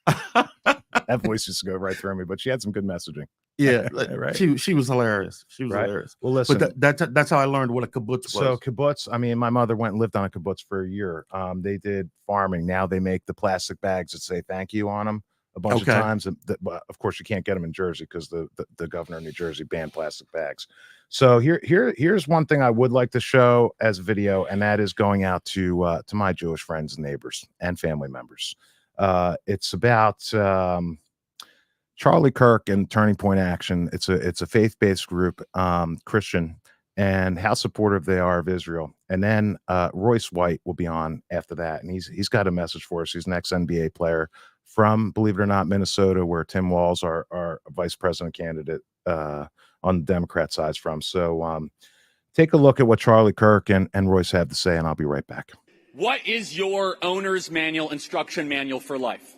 That voice used to go right through me, but she had some good messaging. Yeah, right. She was hilarious. She was hilarious. Well, listen, but that's how I learned what a kibbutz was. So kibbutz, I mean, my mother went and lived on a kibbutz for a year. They did farming. Now they make the plastic bags that say thank you on them a bunch of times. Of course, you can't get them in Jersey because the governor of New Jersey banned plastic bags. So here's one thing I would like to show as a video, and that is going out to my Jewish friends and neighbors and family members. It's about Charlie Kirk and Turning Point Action. It's a faith-based group, Christian, and how supportive they are of Israel. And then Royce White will be on after that, and he's got a message for us. He's an ex-NBA player from, believe it or not, Minnesota, where Tim Walz, our vice president candidate on the Democrat side, is from. So take a look at what Charlie Kirk and Royce have to say, and I'll be right back. What is your owner's manual, instruction manual for life?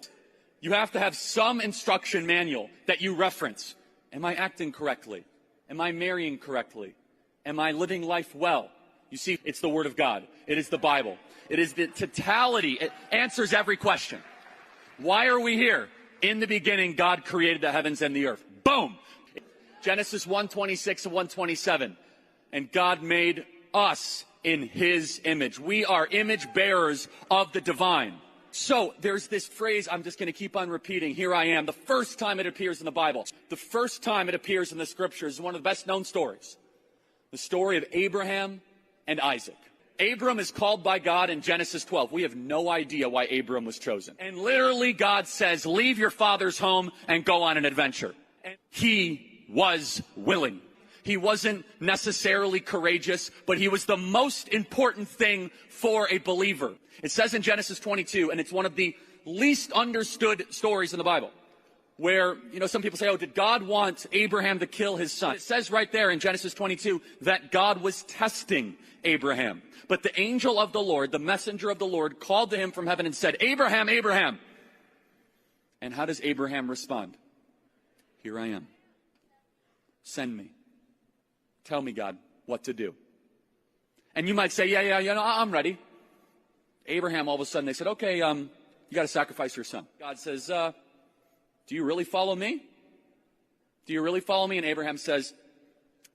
You have to have some instruction manual that you reference. Am I acting correctly? Am I marrying correctly? Am I living life well? You see, it's the Word of God. It is the Bible. It is the totality. It answers every question. Why are we here? In the beginning, God created the heavens and the earth. Boom! Genesis 1:26 and 1:27. And God made us in His image. We are image bearers of the divine. So there's this phrase I'm just going to keep on repeating. Here I am. The first time it appears in the Bible, the first time it appears in the scriptures is one of the best known stories. The story of Abraham and Isaac. Abram is called by God in Genesis 12. We have no idea why Abram was chosen. And literally God says, leave your father's home and go on an adventure. And he was willing. He wasn't necessarily courageous, but he was the most important thing for a believer. It says in Genesis 22, and it's one of the least understood stories in the Bible. where, some people say, oh, did God want Abraham to kill his son? It says right there in Genesis 22 that God was testing Abraham. But the angel of the Lord, the messenger of the Lord, called to him from heaven and said, Abraham, Abraham. And how does Abraham respond? Here I am. Send me. Tell me, God, what to do. And you might say, yeah, I'm ready. Abraham, all of a sudden, they said, okay, you got to sacrifice your son. God says, do you really follow me? Do you really follow me? And Abraham says,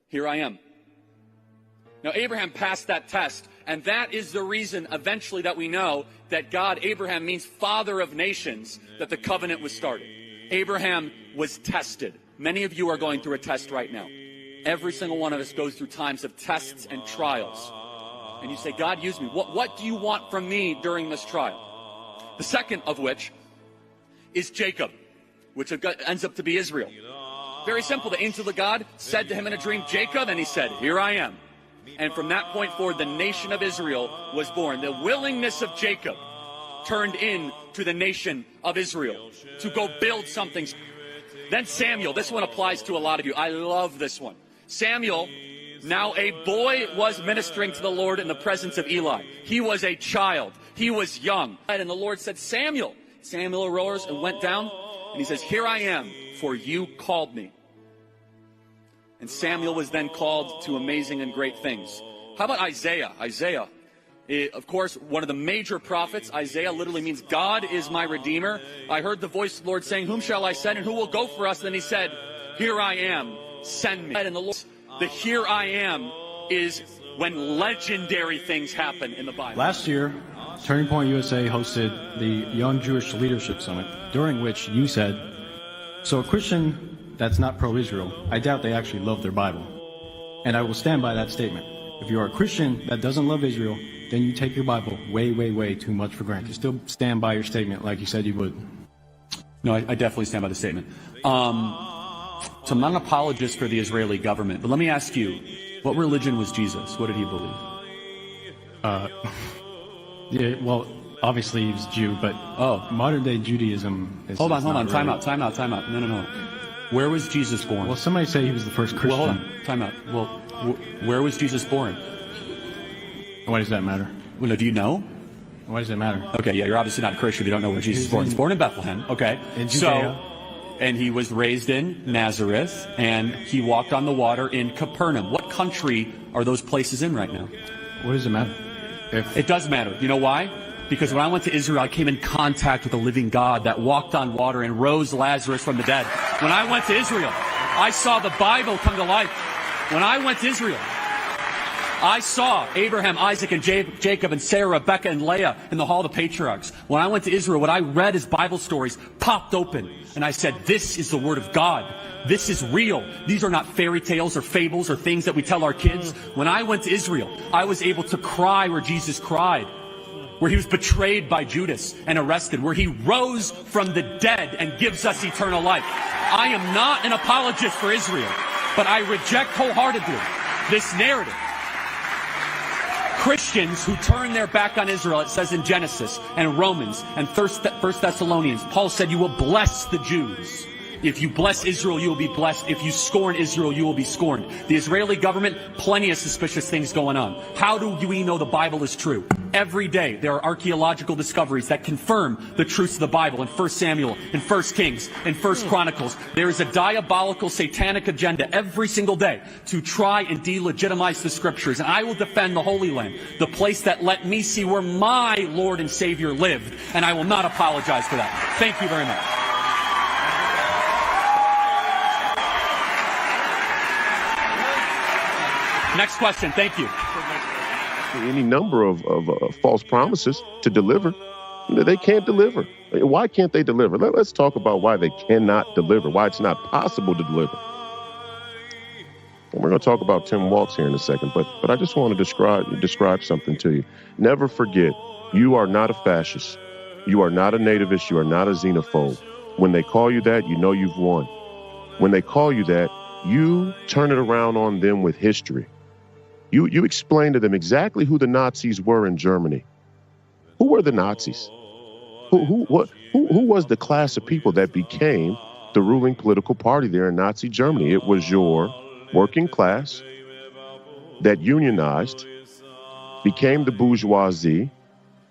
here I am. Now, Abraham passed that test, and that is the reason eventually that we know that God, Abraham, means father of nations, that the covenant was started. Abraham was tested. Many of you are going through a test right now. Every single one of us goes through times of tests and trials. And you say, God, use me. What do you want from me during this trial? The second of which is Jacob, which ends up to be Israel. Very simple. The angel of God said to him in a dream, Jacob, and he said, here I am. And from that point forward, the nation of Israel was born. The willingness of Jacob turned into the nation of Israel to go build something. Then Samuel. This one applies to a lot of you. I love this one. Samuel, now a boy, was ministering to the Lord in the presence of Eli. He was a child. He was young. And the Lord said, Samuel. Samuel arose and went down. And he says, here I am, for you called me. And Samuel was then called to amazing and great things. How about Isaiah? Isaiah, of course, one of the major prophets. Isaiah literally means God is my Redeemer. I heard the voice of the Lord saying, whom shall I send and who will go for us? And then he said, here I am, send me. And the here I am is when legendary things happen in the Bible. Last year, Turning Point USA hosted the Young Jewish Leadership Summit, during which you said, so a Christian that's not pro-Israel, I doubt they actually love their Bible. And I will stand by that statement. If you are a Christian that doesn't love Israel, then you take your Bible way, way, way too much for granted. You still stand by your statement like you said you would. No, I definitely stand by the statement. So I'm not an apologist for the Israeli government, but let me ask you, what religion was Jesus? What did he believe? Yeah, well, obviously he was Jew, but modern day Judaism is... Hold on, time out. No. Where was Jesus born? Well, somebody say he was the first Christian. Well, hold on, time out. Well, where was Jesus born? Why does that matter? Well, no, do you know? Why does it matter? Okay, yeah, you're obviously not a Christian. You don't know where Jesus was born. He's born in Bethlehem, okay? In Judea. And he was raised in Nazareth, and he walked on the water in Capernaum. What country are those places in right now? What does it matter? It does matter. You know why? Because when I went to Israel, I came in contact with a living God that walked on water and rose Lazarus from the dead. When I went to Israel, I saw the Bible come to life. When I went to Israel, I saw Abraham, Isaac, and Jacob, and Sarah, Rebecca, and Leah in the Hall of the Patriarchs. When I went to Israel, what I read as Bible stories popped open. And I said, this is the Word of God. This is real. These are not fairy tales or fables or things that we tell our kids. When I went to Israel, I was able to cry where Jesus cried, where he was betrayed by Judas and arrested, where he rose from the dead and gives us eternal life. I am not an apologist for Israel, but I reject wholeheartedly this narrative. Christians who turn their back on Israel, it says in Genesis and Romans and 1 Thessalonians, Paul said, you will bless the Jews. If you bless Israel, you will be blessed. If you scorn Israel, you will be scorned. The Israeli government, plenty of suspicious things going on. How do we know the Bible is true? Every day there are archaeological discoveries that confirm the truths of the Bible in 1 Samuel, in 1 Kings, in 1 Chronicles. There is a diabolical satanic agenda every single day to try and delegitimize the scriptures. And I will defend the Holy Land, the place that let me see where my Lord and Savior lived. And I will not apologize for that. Thank you very much. Next question. Thank you. Any number of false promises to deliver. They can't deliver. Why can't they deliver? Let's talk about why they cannot deliver, why it's not possible to deliver. And we're going to talk about Tim Walz here in a second, but I just want to describe something to you. Never forget, you are not a fascist. You are not a nativist. You are not a xenophobe. When they call you that, you know you've won. When they call you that, you turn it around on them with history. You explain to them exactly who the Nazis were in Germany. Who were the Nazis? Who was the class of people that became the ruling political party there in Nazi Germany. It was your working class that unionized, became the bourgeoisie.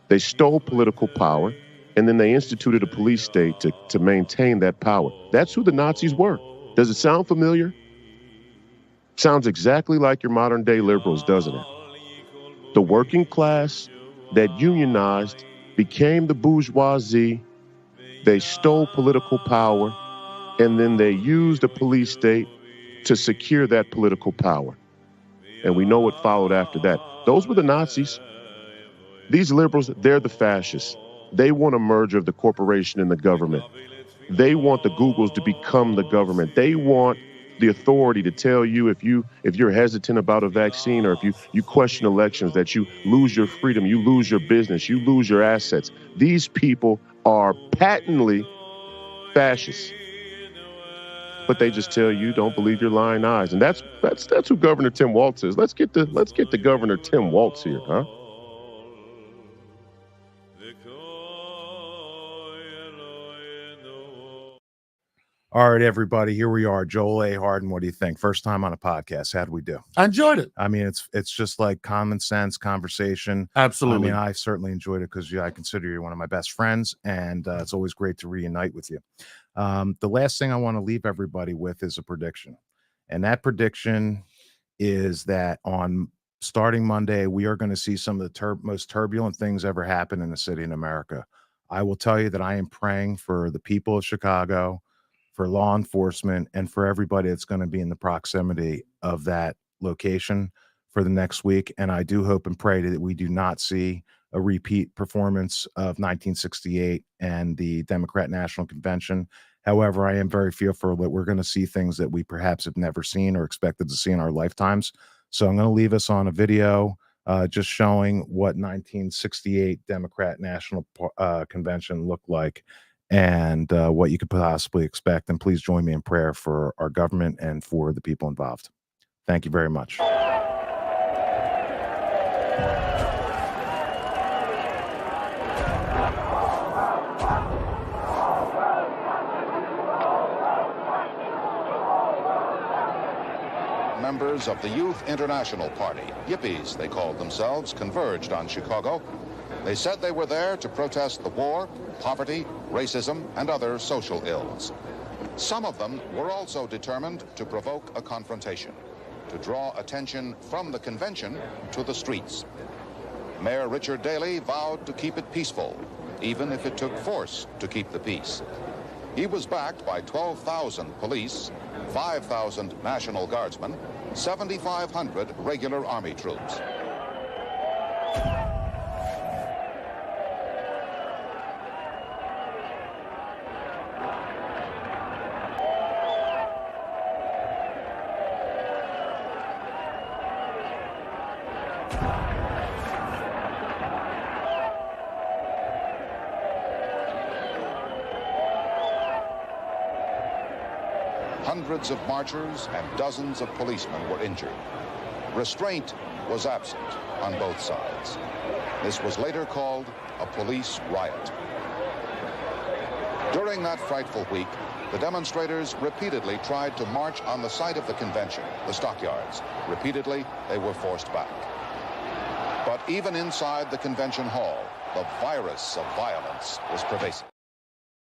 They stole political power, and then they instituted a police state to maintain that power. That's who the Nazis were. Does it sound familiar? Sounds exactly like your modern day liberals, doesn't it? The working class that unionized, became the bourgeoisie. They stole political power, and then they used a police state to secure that political power. And we know what followed after that. Those were the Nazis. These liberals, they're the fascists. They want a merger of the corporation and the government. They want the Googles to become the government. They want the authority to tell you if you're hesitant about a vaccine, or if you question elections, that you lose your freedom, you lose your business, you lose your assets. These people are patently fascists. But they just tell you, don't believe your lying eyes. And that's who Governor Tim Walz is. Let's get the Governor Tim Walz here, huh? All right, everybody, here we are. Joel A. Harden, what do you think? First time on a podcast. How did we do? I enjoyed it. I mean, it's just like common sense conversation. Absolutely. I mean, I certainly enjoyed it because I consider you one of my best friends, and it's always great to reunite with you. The last thing I want to leave everybody with is a prediction. And that prediction is that on starting Monday, we are going to see some of the most turbulent things ever happen in a city in America. I will tell you that I am praying for the people of Chicago, for law enforcement, and for everybody that's going to be in the proximity of that location for the next week. And I do hope and pray that we do not see a repeat performance of 1968 and the Democrat National Convention. However, I am very fearful that we're going to see things that we perhaps have never seen or expected to see in our lifetimes. So I'm going to leave us on a video just showing what 1968 Democrat National Convention looked like, and what you could possibly expect. And please join me in prayer for our government and for the people involved. Thank you very much. Members of the Youth International Party, Yippies they called themselves, converged on Chicago. They said they were there to protest the war, poverty, racism, and other social ills. Some of them were also determined to provoke a confrontation, to draw attention from the convention to the streets. Mayor Richard Daley vowed to keep it peaceful, even if it took force to keep the peace. He was backed by 12,000 police, 5,000 National Guardsmen, 7,500 regular Army troops. Hundreds of marchers and dozens of policemen were injured. Restraint was absent on both sides. This was later called a police riot. During that frightful week, the demonstrators repeatedly tried to march on the site of the convention, the stockyards. Repeatedly, they were forced back. But even inside the convention hall, the virus of violence was pervasive.